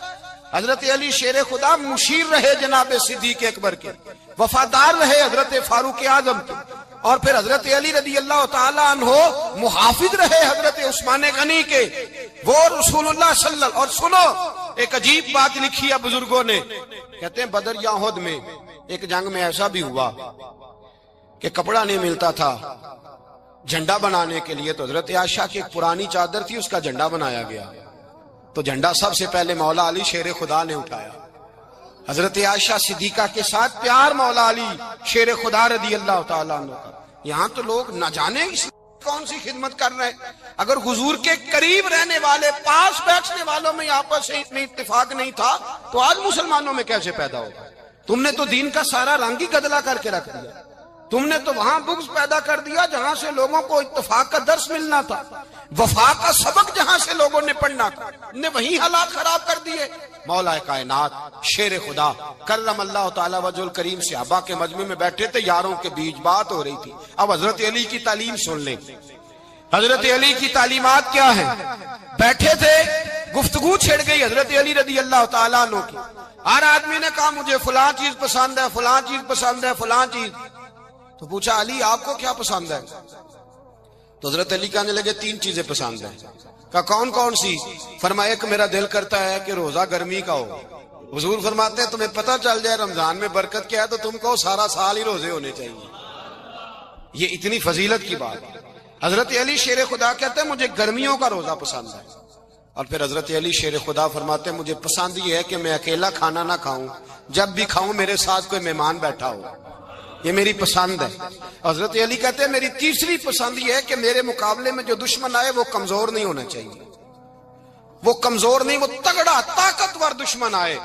حضرت علی شیر خدا مشیر رہے جناب صدیق اکبر کے، وفادار رہے حضرت فاروق اعظم کے، اور پھر حضرت علی رضی اللہ تعالیٰ عنہ محافظ رہے حضرت عثمان غنی کے. وہ رسول اللہ صلی اللہ. اور سنو ایک عجیب بات لکھی ہے بزرگوں نے، کہتے ہیں بدر یا احد میں ایک جنگ میں ایسا بھی ہوا کہ کپڑا نہیں ملتا تھا جھنڈا بنانے کے لیے، تو حضرت عائشہ کی ایک پرانی چادر تھی، اس کا جھنڈا بنایا گیا. تو جھنڈا سب سے پہلے مولا علی شیر خدا نے اٹھایا. حضرت عائشہ صدیقہ کے ساتھ پیار مولا علی شیر خدا رضی اللہ تعالیٰ عنہ کا. یہاں تو لوگ نہ جانے کون سی خدمت کر رہے ہیں. اگر حضور کے قریب رہنے والے، پاس بیٹھنے والوں میں آپس سے اتنی اتفاق نہیں تھا تو آج مسلمانوں میں کیسے پیدا ہوگا؟ تم نے تو دین کا سارا رنگ ہی گدلا کر کے رکھ دیا. تم نے تو وہاں بغض پیدا کر دیا جہاں سے لوگوں کو اتفاق کا درس ملنا تھا، وفا کا سبق جہاں سے لوگوں نے پڑھنا تھا، نے وہی حالات خراب کر دیے. مولا کائنات شیر خدا کرم اللہ تعالی وجہ الکریم صحابہ کے مجمع میں بیٹھے تھے، یاروں کے بیچ بات ہو رہی تھی. اب حضرت علی کی تعلیم سن لیں. حضرت علی کی تعلیمات کیا ہیں؟ بیٹھے تھے، گفتگو چھڑ گئی حضرت علی رضی اللہ تعالیٰ عنہ کی. ہر آدمی نے کہا مجھے فلاں چیز پسند ہے، فلاں چیز پسند ہے، فلاں چیز. تو پوچھا علی آپ کو کیا پسند ہے؟ تو حضرت علی کہنے لگے 3 چیزیں پسند ہیں. کہا کون کون سی؟ فرمایا ایک میرا دل کرتا ہے کہ روزہ گرمی کا ہو. حضور فرماتے ہیں تمہیں پتہ چل جائے رمضان میں برکت کیا ہے تو تم کو سارا سال ہی روزے ہونے چاہیے. یہ اتنی فضیلت کی بات ہے. حضرت علی شیر خدا کہتے ہیں مجھے گرمیوں کا روزہ پسند ہے. اور پھر حضرت علی شیر خدا فرماتے ہیں مجھے پسند یہ ہے کہ میں اکیلا کھانا نہ کھاؤں، جب بھی کھاؤں میرے ساتھ کوئی مہمان بیٹھا ہو. یہ میری پسند ہے. حضرت علی کہتے ہیں میری تیسری پسند یہ ہے کہ میرے مقابلے میں جو دشمن آئے وہ کمزور نہیں ہونا چاہیے. وہ کمزور نہیں، وہ تگڑا طاقتور دشمن آئے.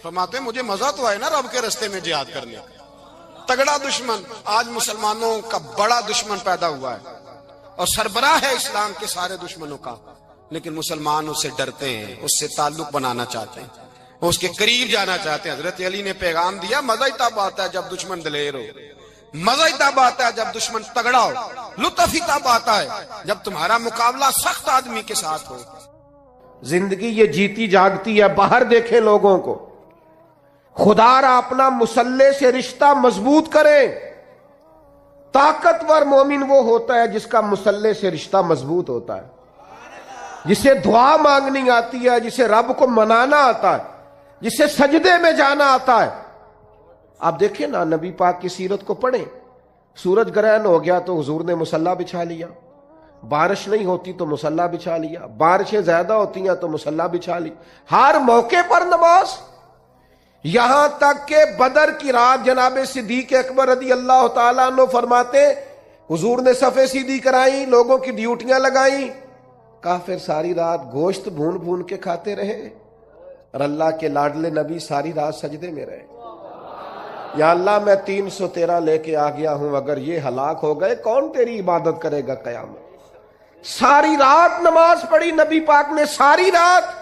فرماتے ہیں مجھے مزہ تو آئے نا رب کے رستے میں جہاد کرنے کا. تگڑا دشمن. آج مسلمانوں کا بڑا دشمن پیدا ہوا ہے اور سربراہ ہے اسلام کے سارے دشمنوں کا، لیکن مسلمان اس سے ڈرتے ہیں، اس سے تعلق بنانا چاہتے ہیں، اس کے قریب جانا چاہتے ہیں. حضرت علی نے پیغام دیا مزہ ہی تب آتا ہے جب دشمن دلیر ہو، مزہ ہی تب آتا ہے جب دشمن تگڑا ہو، لطف ہی تب آتا ہے جب تمہارا مقابلہ سخت آدمی کے ساتھ ہو. زندگی یہ جیتی جاگتی ہے. باہر دیکھیں لوگوں کو. خدا را اپنا مسلح سے رشتہ مضبوط کریں. طاقتور مومن وہ ہوتا ہے جس کا مسلح سے رشتہ مضبوط ہوتا ہے، جسے دعا مانگنی آتی ہے، جسے رب کو منانا آتا ہے، جسے سجدے میں جانا آتا ہے. آپ دیکھیں نا نبی پاک کی سیرت کو پڑھیں. سورج گرہن ہو گیا تو حضور نے مصلی بچھا لیا، بارش نہیں ہوتی تو مصلی بچھا لیا، بارشیں زیادہ ہوتی ہیں تو مصلی بچھا لی. ہر موقع پر نماز. یہاں تک کہ بدر کی رات جناب صدیق اکبر رضی اللہ تعالیٰ عنہ فرماتے حضور نے صفیں سیدھی کرائی، لوگوں کی ڈیوٹیاں لگائیں، کافر ساری رات گوشت بھون بھون کے کھاتے رہے اور اللہ کے لاڈلے نبی ساری رات سجدے میں رہے. یا اللہ میں 313 لے کے آ گیا ہوں، اگر یہ ہلاک ہو گئے کون تیری عبادت کرے گا قیامت. ساری رات نماز پڑھی نبی پاک نے، ساری رات.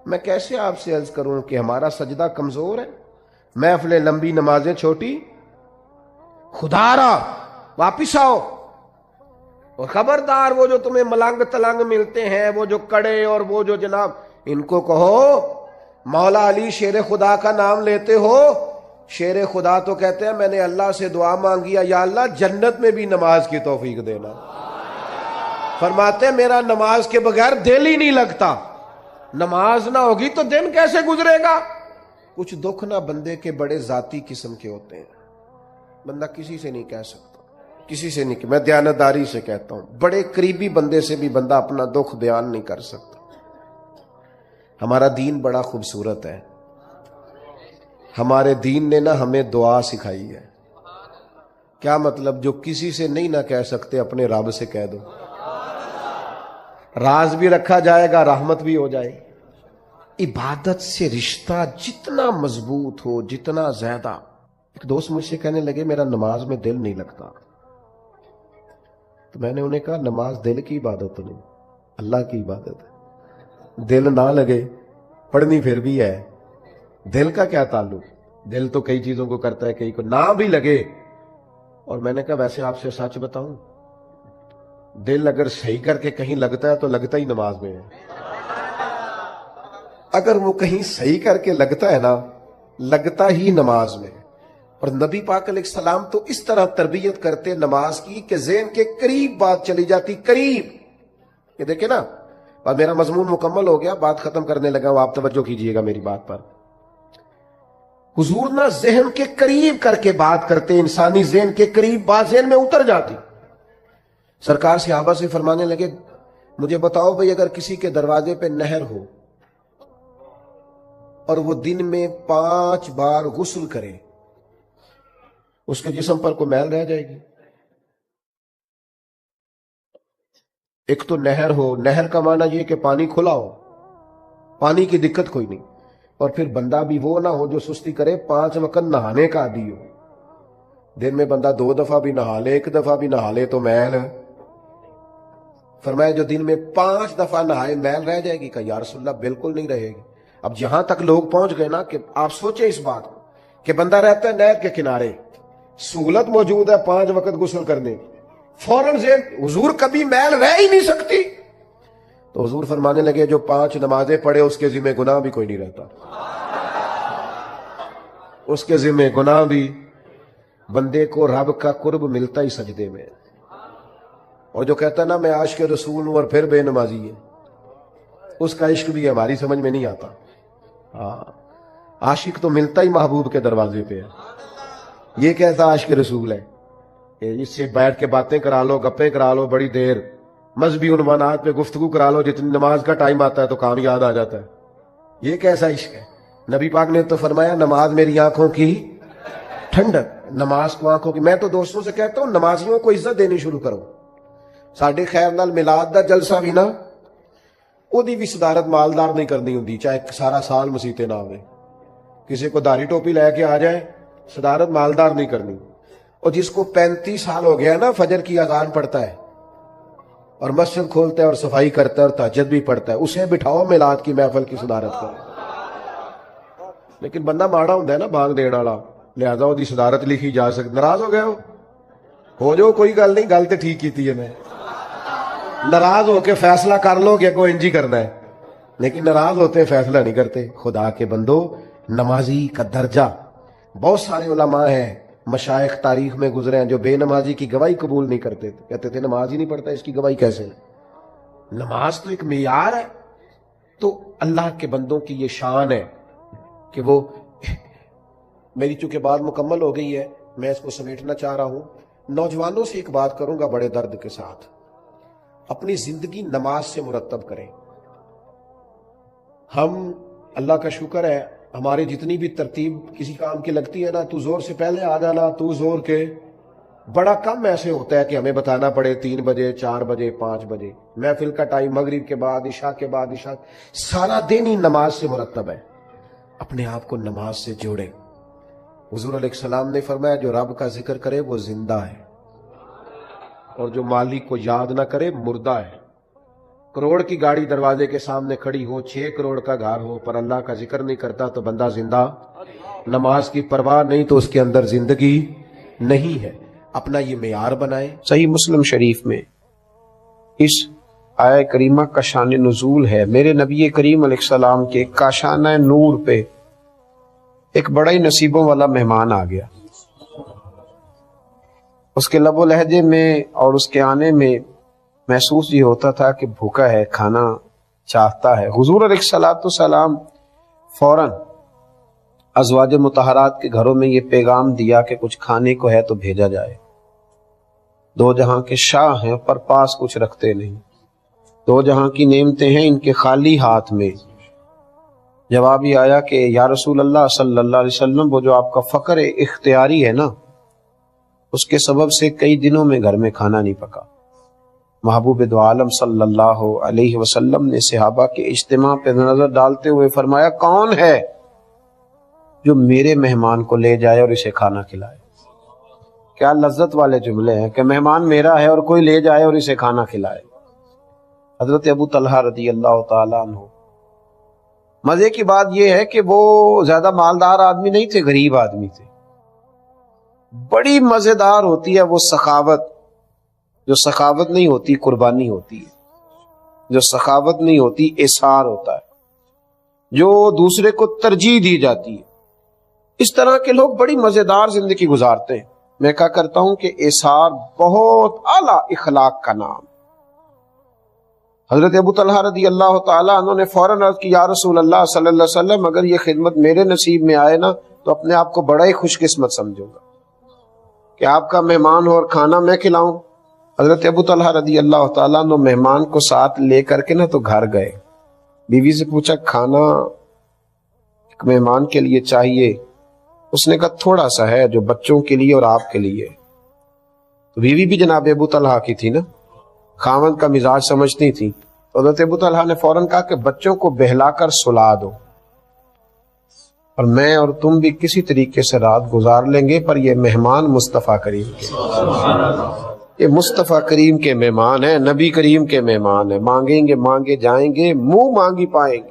میں کیسے آپ سے عرض کروں کہ ہمارا سجدہ کمزور ہے، محفلیں لمبی نمازیں چھوٹی. خدا را واپس آؤ. اور خبردار وہ جو تمہیں ملنگ تلنگ ملتے ہیں، وہ جو کڑے اور وہ جو جناب، ان کو کہو مولا علی شیر خدا کا نام لیتے ہو. شیر خدا تو کہتے ہیں میں نے اللہ سے دعا مانگی ہے یا اللہ جنت میں بھی نماز کی توفیق دینا. فرماتے ہیں میرا نماز کے بغیر دل ہی نہیں لگتا. نماز نہ ہوگی تو دن کیسے گزرے گا. کچھ دکھ نہ بندے کے بڑے ذاتی قسم کے ہوتے ہیں، بندہ کسی سے نہیں کہہ سکتا، کسی سے نہیں. میں دیانتداری سے کہتا ہوں بڑے قریبی بندے سے بھی بندہ اپنا دکھ بیان نہیں کر سکتا. ہمارا دین بڑا خوبصورت ہے. ہمارے دین نے نا ہمیں دعا سکھائی ہے. کیا مطلب؟ جو کسی سے نہیں نہ کہہ سکتے اپنے رب سے کہہ دو. راز بھی رکھا جائے گا، رحمت بھی ہو جائے. عبادت سے رشتہ جتنا مضبوط ہو جتنا زیادہ. ایک دوست مجھ سے کہنے لگے میرا نماز میں دل نہیں لگتا. تو میں نے انہیں کہا نماز دل کی عبادت نہیں، اللہ کی عبادت ہے. دل نہ لگے پڑھنی پھر بھی ہے، دل کا کیا تعلق؟ دل تو کئی چیزوں کو کرتا ہے، کئی کو نہ بھی لگے. اور میں نے کہا ویسے آپ سے سچ بتاؤں، دل اگر صحیح کر کے کہیں لگتا ہے تو لگتا ہی نماز میں ہے. اگر وہ کہیں صحیح کر کے لگتا ہے نا، لگتا ہی نماز میں. اور نبی پاک علیہ السلام تو اس طرح تربیت کرتے نماز کی کہ ذہن کے قریب بات چلی جاتی، قریب. یہ دیکھیں نا، اب میرا مضمون مکمل ہو گیا، بات ختم کرنے لگا ہوں، آپ توجہ کیجئے گا میری بات پر. حضور نہ ذہن کے قریب کر کے بات کرتے، انسانی ذہن کے قریب بات ذہن میں اتر جاتی. سرکار صحابہ سے فرمانے لگے مجھے بتاؤ بھئی اگر کسی کے دروازے پہ نہر ہو اور وہ دن میں 5 بار غسل کرے، اس کے جسم پر کوئی میل رہ جائے گی؟ ایک تو نہر ہو، نہر کا معنی یہ کہ پانی کھلا ہو، پانی کی دقت کوئی نہیں. اور پھر بندہ بھی وہ نہ ہو جو سستی کرے، 5 وقت نہانے کا عادی ہو. دن میں بندہ 2 دفعہ بھی نہا لے، 1 دفعہ بھی نہا لے تو میل. فرمایا جو دن میں 5 دفعہ نہائے میل رہ جائے گی؟ کہ یا رسول اللہ بالکل نہیں رہے گی. اب جہاں تک لوگ پہنچ گئے نا کہ آپ سوچیں اس بات کو کہ بندہ رہتا ہے نہر کے کنارے، سہولت موجود ہے 5 وقت غسل کرنے کی، فوراً ذہن حضور کبھی میل رہ ہی نہیں سکتی. تو حضور فرمانے لگے جو 5 نمازیں پڑھے اس کے ذمہ گناہ بھی کوئی نہیں رہتا، اس کے ذمہ گناہ بھی. بندے کو رب کا قرب ملتا ہی سجدے میں. اور جو کہتا ہے نا میں عاشق رسول ہوں اور پھر بے نمازی ہے، اس کا عشق بھی ہماری سمجھ میں نہیں آتا. ہاں، عاشق تو ملتا ہی محبوب کے دروازے پہ ہے. یہ کیسا عاشق رسول ہے کہ اس سے بیٹھ کے باتیں کرا لو، گپیں کرا لو بڑی دیر، مذہبی عنوانات پہ گفتگو کرا لو، جتنی نماز کا ٹائم آتا ہے تو کام یاد آ جاتا ہے. یہ کیسا عشق ہے؟ نبی پاک نے تو فرمایا نماز میری آنکھوں کی ٹھنڈک. نماز کو آنکھوں کی. میں تو دوستوں سے کہتا ہوں نمازیوں کو عزت دینی شروع کرو. ساڈے خیر نال میلاد دا جلسہ بھی نا، اودی بھی صدارت مالدار نہیں کرنی ہوندی، چاہے سارا سال مسیتے نہ ہوئے. کسی کو داڑھی ٹوپی لے کے آ جائے، صدارت مالدار نہیں کرنی. اور جس کو 35 سال ہو گیا نا فجر کی اذان پڑھتا ہے اور مسجد کھولتا ہے اور صفائی کرتا ہے اور تہجد بھی پڑھتا ہے، اسے بٹھاؤ میلاد کی محفل کی صدارت کو. لیکن بندہ ماڑا ہوندا ہے نا بھانگ دین والا، لہذا وہ دی صدارت لکھی جا سکتی. ناراض ہو گیا ہو جاؤ، کوئی گل نہیں، گل تے ٹھیک کیتی ہے میں. ناراض ہو کے فیصلہ کر لو کہ کوئی انجی کرنا ہے، لیکن ناراض ہوتے فیصلہ نہیں کرتے. خدا کے بندو، نمازی کا درجہ، بہت سارے علماء ہیں مشائخ تاریخ میں گزرے ہیں جو بے نمازی کی گواہی قبول نہیں کرتے تھے. کہتے تھے نماز ہی نہیں پڑھتا، اس کی گواہی کیسے ہے؟ نماز تو ایک معیار ہے. تو اللہ کے بندوں کی یہ شان ہے کہ وہ میری چونکہ بات مکمل ہو گئی ہے، میں اس کو سمیٹنا چاہ رہا ہوں. نوجوانوں سے ایک بات کروں گا بڑے درد کے ساتھ، اپنی زندگی نماز سے مرتب کریں. ہم اللہ کا شکر ہے ہماری جتنی بھی ترتیب کسی کام کی لگتی ہے نا، تو زور سے پہلے آ جانا، تو زور کے، بڑا کم ایسے ہوتا ہے کہ ہمیں بتانا پڑے 3 بجے 4 بجے 5 بجے. محفل کا ٹائم مغرب کے بعد، عشاء کے بعد، عشاء سارا دن ہی نماز سے مرتب ہے. اپنے آپ کو نماز سے جوڑیں. حضور علیہ السلام نے فرمایا جو رب کا ذکر کرے وہ زندہ ہے، اور جو مالک کو یاد نہ کرے مردہ ہے. کروڑ کی گاڑی دروازے کے سامنے کھڑی ہو، 6 کروڑ کا گھر ہو، پر اللہ کا ذکر نہیں کرتا تو بندہ زندہ، نماز کی پرواہ نہیں تو اس کے اندر زندگی نہیں ہے. اپنا یہ معیار بنائیں. صحیح مسلم شریف میں اس آیہ کریمہ کا شان نزول ہے. میرے نبی کریم علیہ السلام کے کاشانہ نور پہ ایک بڑا ہی نصیبوں والا مہمان آ گیا. اس کے لب و لہجے میں اور اس کے آنے میں محسوس یہ ہوتا تھا کہ بھوکا ہے، کھانا چاہتا ہے. حضور علیہ السلام فوراً ازواج مطہرات کے گھروں میں یہ پیغام دیا کہ کچھ کھانے کو ہے تو بھیجا جائے. 2 جہاں کے شاہ ہیں پر پاس کچھ رکھتے نہیں، 2 جہاں کی نعمتیں ہیں ان کے خالی ہاتھ میں. جواب یہ آیا کہ یا رسول اللہ صلی اللہ علیہ وسلم، وہ جو آپ کا فقر اختیاری ہے نا، اس کے سبب سے کئی دنوں میں گھر میں کھانا نہیں پکا. محبوب دو عالم صلی اللہ علیہ وسلم نے صحابہ کے اجتماع پہ نظر ڈالتے ہوئے فرمایا کون ہے جو میرے مہمان کو لے جائے اور اسے کھانا کھلائے. کیا لذت والے جملے ہیں کہ مہمان میرا ہے اور کوئی لے جائے اور اسے کھانا کھلائے. حضرت ابو طلحہ رضی اللہ تعالیٰ عنہ، مزے کی بات یہ ہے کہ وہ زیادہ مالدار آدمی نہیں تھے، غریب آدمی تھے. بڑی مزیدار ہوتی ہے وہ سخاوت، جو سخاوت نہیں ہوتی قربانی ہوتی ہے، جو سخاوت نہیں ہوتی احسار ہوتا ہے، جو دوسرے کو ترجیح دی جاتی ہے. اس طرح کے لوگ بڑی مزیدار زندگی گزارتے ہیں. میں کہا کرتا ہوں کہ احسار بہت اعلیٰ اخلاق کا نام. حضرت ابو طلحہ رضی اللہ تعالیٰ عنہ نے فوراً عرض کی، یا رسول اللہ صلی اللہ علیہ وسلم، اگر یہ خدمت میرے نصیب میں آئے نا تو اپنے آپ کو بڑا ہی خوش قسمت سمجھوں گا کہ آپ کا مہمان ہو اور کھانا میں کھلاؤں. حضرت ابو طلحہ رضی اللہ تعالیٰ عنہ مہمان کو ساتھ لے کر کے نا تو گھر گئے. بیوی سے پوچھا کھانا ایک مہمان کے لیے چاہیے؟ اس نے کہا تھوڑا سا ہے جو بچوں کے لیے اور آپ کے لیے. تو بیوی بھی جناب ابو طلحہ کی تھی نا، خاوند کا مزاج سمجھتی تھی. تو حضرت ابو طلحہ نے فوراً کہا کہ بچوں کو بہلا کر سلا دو اور میں اور تم بھی کسی طریقے سے رات گزار لیں گے، پر یہ مہمان مصطفیٰ کریم کے، یہ مصطفیٰ کریم کے مہمان ہیں، نبی کریم کے مہمان ہیں. مانگیں گے مانگے جائیں گے، منہ مانگی پائیں گے.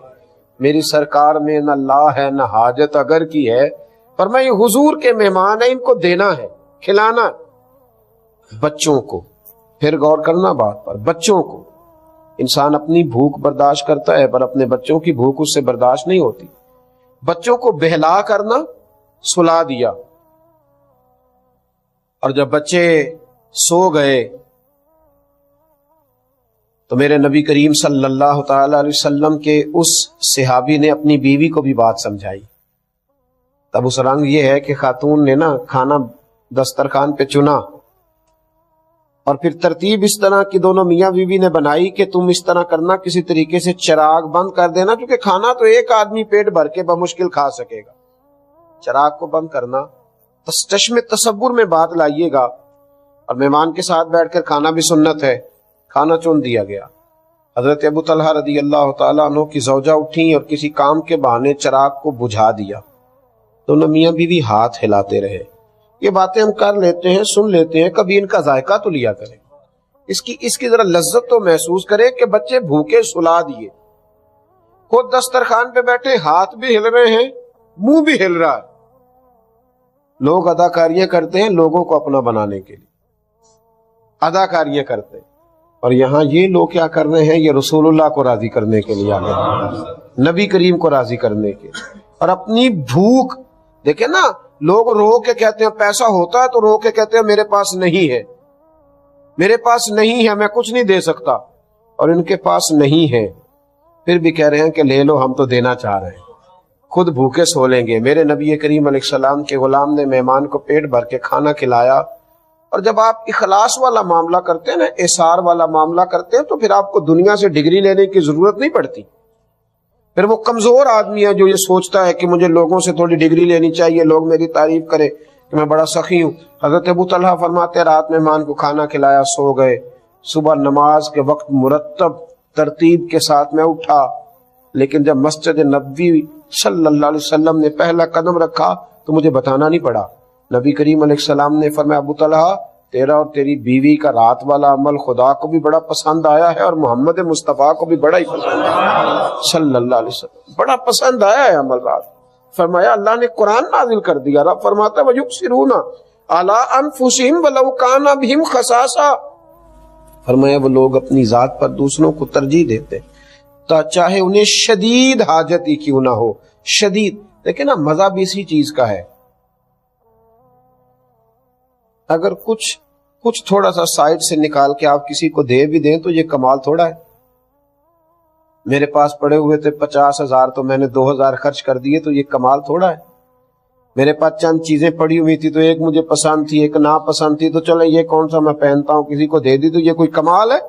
میری سرکار میں نہ لا ہے نہ حاجت اگر کی ہے، پر میں یہ حضور کے مہمان ہیں، ان کو دینا ہے، کھلانا. بچوں کو، پھر غور کرنا بات پر، بچوں کو. انسان اپنی بھوک برداشت کرتا ہے پر اپنے بچوں کی بھوک اس سے برداشت نہیں ہوتی. بچوں کو بہلا کرنا، سلا دیا، اور جب بچے سو گئے تو میرے نبی کریم صلی اللہ تعالی علیہ وسلم کے اس صحابی نے اپنی بیوی کو بھی بات سمجھائی. تب اس رنگ یہ ہے کہ خاتون نے نا کھانا دسترخوان پہ چنا اور پھر ترتیب اس طرح کی دونوں میاں بیوی نے بنائی کہ تم اس طرح کرنا، کسی طریقے سے چراغ بند کر دینا، کیونکہ کھانا تو ایک آدمی پیٹ بھر کے بمشکل کھا سکے گا. چراغ کو بند کرنا، چشم تصور میں بات لائیے گا. اور مہمان کے ساتھ بیٹھ کر کھانا بھی سنت ہے. کھانا چن دیا گیا. حضرت ابو طلحہ رضی اللہ تعالیٰ عنہ کی زوجہ اٹھیں اور کسی کام کے بہانے چراغ کو بجھا دیا. دونوں میاں بیوی ہاتھ ہلاتے رہے. یہ باتیں ہم کر لیتے ہیں، سن لیتے ہیں، کبھی ان کا ذائقہ تو لیا کریں، اس کی ذرا لذت تو محسوس کریں کہ بچے بھوکے سلا دیے، خود دسترخوان پہ بیٹھے، ہاتھ بھی ہل رہے ہیں، منہ بھی ہل رہا ہے. لوگ اداکاریاں کرتے ہیں لوگوں کو اپنا بنانے کے لیے، اداکاریاں کرتے ہیں، اور یہاں یہ لوگ کیا کر رہے ہیں؟ یہ رسول اللہ کو راضی کرنے کے لیے آگے، نبی کریم کو راضی کرنے کے لیے. اور اپنی بھوک دیکھیں نا، لوگ رو کے کہتے ہیں پیسہ ہوتا ہے تو رو کے کہتے ہیں میرے پاس نہیں ہے، میرے پاس نہیں ہے، میں کچھ نہیں دے سکتا. اور ان کے پاس نہیں ہے پھر بھی کہہ رہے ہیں کہ لے لو، ہم تو دینا چاہ رہے ہیں، خود بھوکے سو لیں گے. میرے نبی کریم علیہ السلام کے غلام نے مہمان کو پیٹ بھر کے کھانا کھلایا. اور جب آپ اخلاص والا معاملہ کرتے ہیں نا، احسار والا معاملہ کرتے ہیں، تو پھر آپ کو دنیا سے ڈگری لینے کی ضرورت نہیں پڑتی. پھر وہ کمزور آدمی ہے جو یہ سوچتا ہے کہ مجھے لوگوں سے تھوڑی ڈگری لینی چاہیے، لوگ میری تعریف کریں کہ میں بڑا سخی ہوں. حضرت ابو طلحہ فرماتے رات مہمان کو کھانا کھلایا، سو گئے. صبح نماز کے وقت مرتب ترتیب کے ساتھ میں اٹھا، لیکن جب مسجد نبوی صلی اللہ علیہ وسلم نے پہلا قدم رکھا تو مجھے بتانا نہیں پڑا. نبی کریم علیہ السلام نے فرمایا ابو طلحہ، تیرا اور تیری بیوی کا رات والا عمل خدا کو بھی بڑا پسند آیا ہے اور محمد مصطفیٰ کو بھی بڑا ہی پسند آیا صلی اللہ علیہ وسلم، بڑا پسند آیا ہے عمل رات. فرمایا اللہ نے قرآن نازل کر دیا. رب فرماتا ہے وَيُبْصِرُونَ عَلَىٰ أَنفُسِهِمْ وَلَوْ كَانَ بِهِمْ خَصَاصَةٌ. فرمایا وہ لوگ اپنی ذات پر دوسروں کو ترجیح دیتے تا چاہے انہیں شدید حاجت ہی کیوں نہ ہو. شدید، لیکن نا مزہ بھی اسی چیز کا ہے. اگر کچھ تھوڑا سا سائڈ سے نکال کے آپ کسی کو دے بھی دیں تو یہ کمال تھوڑا ہے. میرے پاس پڑے ہوئے تھے 50,000 تو میں نے 2,000 خرچ کر دیے تو یہ کمال تھوڑا ہے. میرے پاس چند چیزیں پڑی ہوئی تھی تو ایک مجھے پسند تھی، ایک ناپسند تھی، تو چلے یہ کون سا میں پہنتا ہوں کسی کو دے دی تو یہ کوئی کمال ہے؟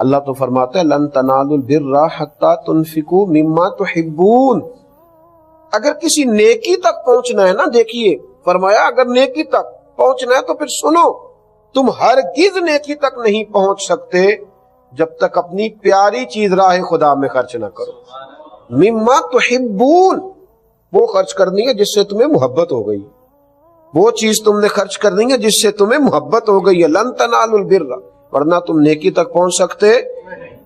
اللہ تو فرماتا ہے لن تنالوا البر حتى تنفقوا مما تحبون. اگر کسی نیکی تک پہنچنا ہے نا، دیکھیے فرمایا اگر نیکی تک پہنچنا ہے تو پھر سنو، تم ہرگز نیکی تک نہیں پہنچ سکتے جب تک اپنی پیاری چیز راہ خدا میں خرچ نہ کرو. مما تحبون، وہ خرچ کرنی ہے جس سے تمہیں محبت ہو گئی، وہ چیز تم نے خرچ کرنی ہے جس سے تمہیں محبت ہو گئی ہے. لن تنالوا البر، ورنہ تم نیکی تک پہنچ سکتے.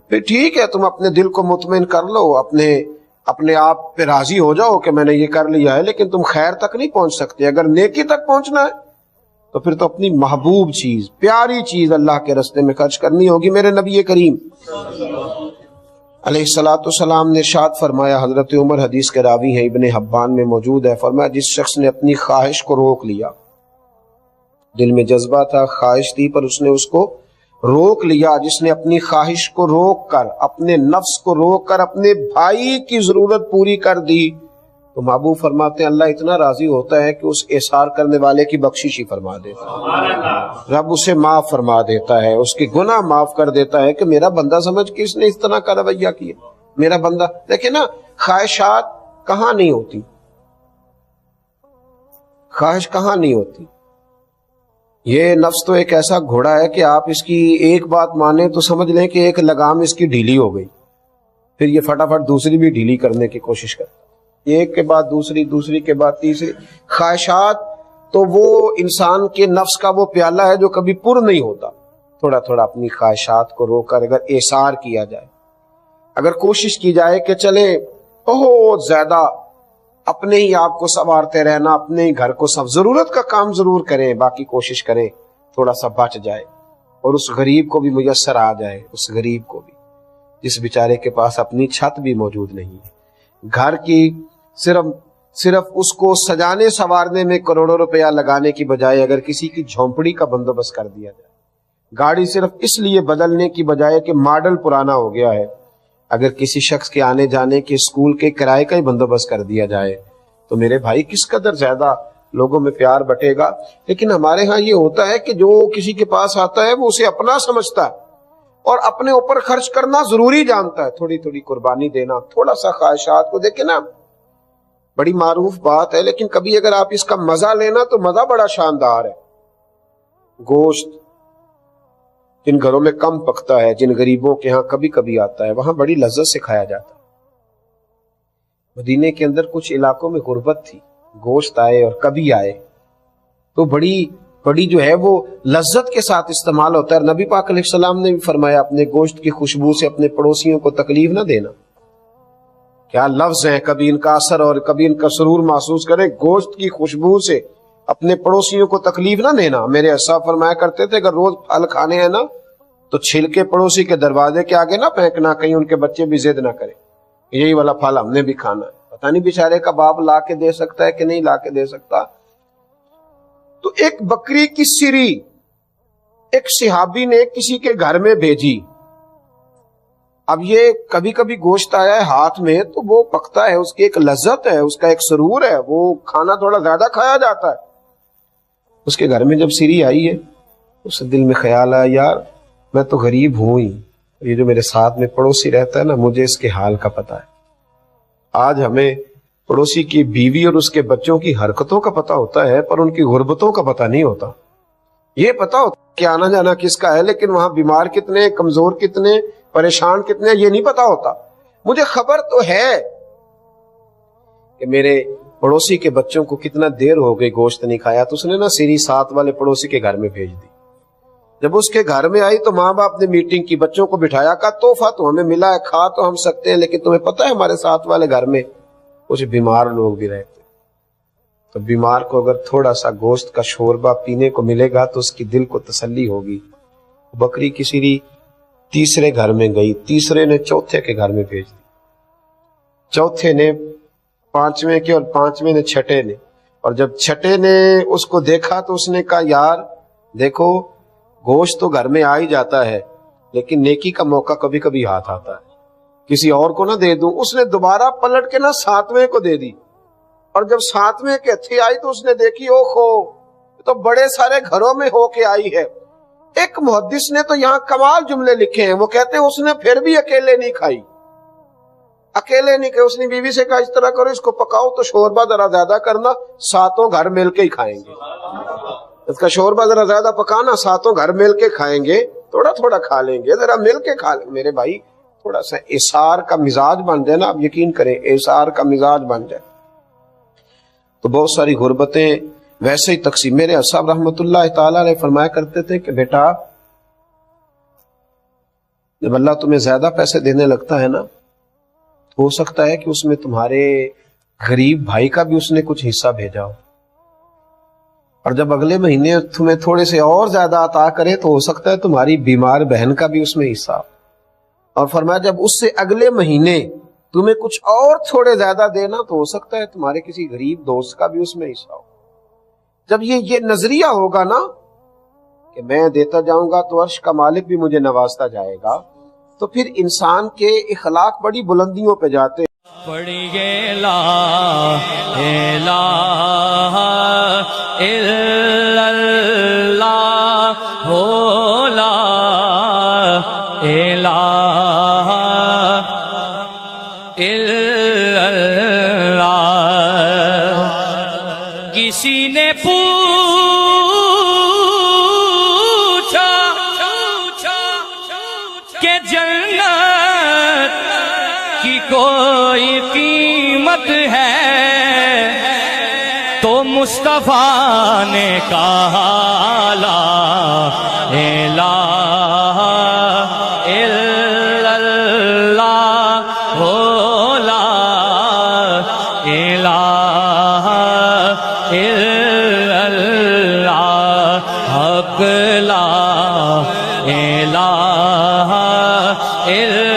پھر ٹھیک ہے، تم اپنے دل کو مطمئن کر لو، اپنے آپ پہ راضی ہو جاؤ کہ میں نے یہ کر لیا ہے، لیکن تم خیر تک نہیں پہنچ سکتے. اگر نیکی تک پہنچنا ہے تو پھر تو اپنی محبوب چیز، پیاری چیز اللہ کے راستے میں خرچ کرنی ہوگی. میرے نبی کریم علیہ الصلوۃ والسلام نے ارشاد فرمایا، حضرت عمر حدیث کے راوی ہیں، ابن حبان میں موجود ہے، فرمایا جس شخص نے اپنی خواہش کو روک لیا، دل میں جذبہ تھا، خواہش تھی، پر اس نے اس کو روک لیا، جس نے اپنی خواہش کو روک کر، اپنے نفس کو روک کر اپنے بھائی کی ضرورت پوری کر دی، تو محبوب فرماتے ہیں اللہ اتنا راضی ہوتا ہے کہ اس احسار کرنے والے کی بخشش ہی فرما دیتا ہے. رب اسے معاف فرما دیتا ہے، اس کے گناہ معاف کر دیتا ہے کہ میرا بندہ سمجھ کے اس نے اس طرح کا رویہ کیا، میرا بندہ. دیکھیں نا، خواہشات کہاں نہیں ہوتی، خواہش کہاں نہیں ہوتی. یہ نفس تو ایک ایسا گھوڑا ہے کہ آپ اس کی ایک بات مانیں تو سمجھ لیں کہ ایک لگام اس کی ڈھیلی ہو گئی، پھر یہ فٹافٹ دوسری بھی ڈھیلی کرنے کی کوشش کرتا، ایک کے بعد دوسری، دوسری کے بعد تیسری. خواہشات تو وہ انسان کے نفس کا وہ پیالہ ہے جو کبھی پر نہیں ہوتا. تھوڑا تھوڑا اپنی خواہشات کو روک کر اگر احسار کیا جائے، اگر کوشش کی جائے کہ چلے بہت زیادہ اپنے ہی آپ کو سنوارتے رہنا، اپنے ہی گھر کو ضرورت کا کام ضرور کریں، باقی کوشش کریں تھوڑا سا بچ جائے اور اس غریب کو بھی میسر آ جائے، اس غریب کو بھی جس بیچارے کے پاس اپنی چھت بھی موجود نہیں ہے، گھر کی صرف اس کو سجانے سنوارنے میں کروڑوں روپیہ لگانے کی بجائے اگر کسی کی جھونپڑی کا بندوبست کر دیا جائے، گاڑی صرف اس لیے بدلنے کی بجائے کہ ماڈل پرانا ہو گیا ہے، اگر کسی شخص کے آنے جانے کے اسکول کے کرائے کا ہی بندوبست کر دیا جائے تو میرے بھائی کس قدر زیادہ لوگوں میں پیار بٹے گا. لیکن ہمارے ہاں یہ ہوتا ہے کہ جو کسی کے پاس آتا ہے وہ اسے اپنا سمجھتا ہے اور اپنے اوپر خرچ کرنا ضروری جانتا ہے، تھوڑی تھوڑی قربانی دینا، تھوڑا سا خواہشات کو دیکھیں نا، بڑی معروف بات ہے لیکن کبھی اگر آپ اس کا مزہ لینا تو مزہ بڑا شاندار ہے. گوشت جن گھروں میں کم پکتا ہے، جن غریبوں کے ہاں کبھی کبھی آتا ہے، وہاں بڑی لذت سے کھایا جاتا ہے. مدینے کے اندر کچھ علاقوں میں غربت تھی، گوشت آئے اور کبھی آئے تو بڑی جو ہے وہ لذت کے ساتھ استعمال ہوتا ہے. نبی پاک علیہ السلام نے بھی فرمایا اپنے گوشت کی خوشبو سے اپنے پڑوسیوں کو تکلیف نہ دینا. کیا لفظ ہیں، کبھی ان کا اثر اور کبھی ان کا سرور محسوس کریں. گوشت کی خوشبو سے اپنے پڑوسیوں کو تکلیف نہ دینا. میرے اسلاف فرمایا کرتے تھے اگر روز پھل کھانے ہیں نا تو چھلکے پڑوسی کے دروازے کے آگے نہ پھینکنا، کہیں ان کے بچے بھی ضد نہ کریں یہی والا پھل ہم نے بھی کھانا ہے. پتہ نہیں بیچارے کا باپ لا کے دے سکتا ہے کہ نہیں لا کے دے سکتا. تو ایک بکری کی سری ایک صحابی نے کسی کے گھر میں بھیجی. اب یہ کبھی کبھی گوشت آیا ہے ہاتھ میں تو وہ پکتا ہے، اس کی ایک لذت ہے، اس کا ایک سرور ہے، وہ کھانا تھوڑا زیادہ کھایا جاتا ہے. اس کے گھر میں جب سری آئی ہے اس دل میں خیال آیا یار میں تو غریب ہوں ہی، یہ جو میرے ساتھ میں پڑوسی رہتا ہے نا مجھے اس کے حال کا پتہ ہے. آج ہمیں پڑوسی کی بیوی اور اس کے بچوں کی حرکتوں کا پتہ ہوتا ہے پر ان کی غربتوں کا پتہ نہیں ہوتا. یہ پتہ ہوتا کہ آنا جانا کس کا ہے لیکن وہاں بیمار کتنے، کمزور کتنے، پریشان کتنے، یہ نہیں پتا ہوتا. مجھے خبر تو ہے کہ میرے پڑوسی کے بچوں کو کتنا دیر ہو گئی گوشت نہیں کھایا، تو اس نے نا سری ساتھ والے پڑوسی کے گھر میں بھیج دی. جب اس کے گھر میں آئی تو ماں باپ نے میٹنگ کی، بچوں کو بٹھایا، کہا تحفہ تو ہمیں ملا ہے، کھا تو ہم سکتے ہیں لیکن تمہیں پتہ ہے ہمارے ساتھ والے گھر میں کچھ بیمار لوگ بھی رہتے، تو بیمار کو اگر تھوڑا سا گوشت کا شوربہ پینے کو ملے گا تو اس کی دل کو تسلی ہوگی. بکری کی سری تیسرے گھر میں گئی، تیسرے نے چوتھے کے گھر میں بھیج دی، چوتھے نے پانچویں کے اور پانچویں نے چھٹے نے. اور جب چھٹے نے اس کو دیکھا تو اس نے کہا یار دیکھو گوشت تو گھر میں آ ہی جاتا ہے لیکن نیکی کا موقع کبھی کبھی ہاتھ آتا ہے، کسی اور کو نہ دے دوں. اس نے دوبارہ پلٹ کے نا ساتویں کو دے دی اور جب ساتویں کے ہتھی آئی تو اس نے دیکھی اوہو تو بڑے سارے گھروں میں ہو کے آئی ہے. ایک محدث نے تو یہاں کمال جملے لکھے ہیں، وہ کہتے ہیں اس نے پھر بھی اکیلے نہیں کھائی، اکیلے نہیں کھائی. اس نے بیوی سے کہا اس طرح کرو اس کو پکاؤ تو شوربہ ذرا زیادہ کرنا، ساتوں گھر مل کے ہی کھائیں گے. اس کا شوربہ ذرا زیادہ پکانا، ساتوں گھر مل کے کھائیں گے، تھوڑا تھوڑا کھا لیں گے، ذرا مل کے کھا لیں گے. میرے بھائی تھوڑا سا احسار کا مزاج بن جائے نا، آپ یقین کریں احسار کا مزاج بن جائے تو بہت ساری غربتیں ویسے ہی تقسیم. میرے صاحب رحمۃ اللہ تعالی علیہ فرمایا کرتے تھے کہ بیٹا جب اللہ تمہیں زیادہ پیسے دینے لگتا ہے نا تو ہو سکتا ہے کہ اس میں تمہارے غریب بھائی کا بھی اس نے کچھ حصہ بھیجا ہو، اور جب اگلے مہینے تمہیں تھوڑے سے اور زیادہ عطا کرے تو ہو سکتا ہے تمہاری بیمار بہن کا بھی اس میں حصہ ہو. اور فرمایا جب اس سے اگلے مہینے تمہیں کچھ اور تھوڑے زیادہ دینا تو ہو سکتا ہے تمہارے کسی غریب دوست کا بھی اس میں حصہ ہو. جب یہ نظریہ ہوگا نا کہ میں دیتا جاؤں گا تو عرش کا مالک بھی مجھے نوازتا جائے گا، تو پھر انسان کے اخلاق بڑی بلندیوں پہ جاتے ہیں. پڑھیے لا الہ الا اللہ ہو لا الہ الا اللہ. کسی نے پوچھا کہ جنت کی کوئی قیمت ہے تو مصطفیٰ نے کہا لا الہ الا اللہ ہو لا الہ الا اللہ حق لا الہ الا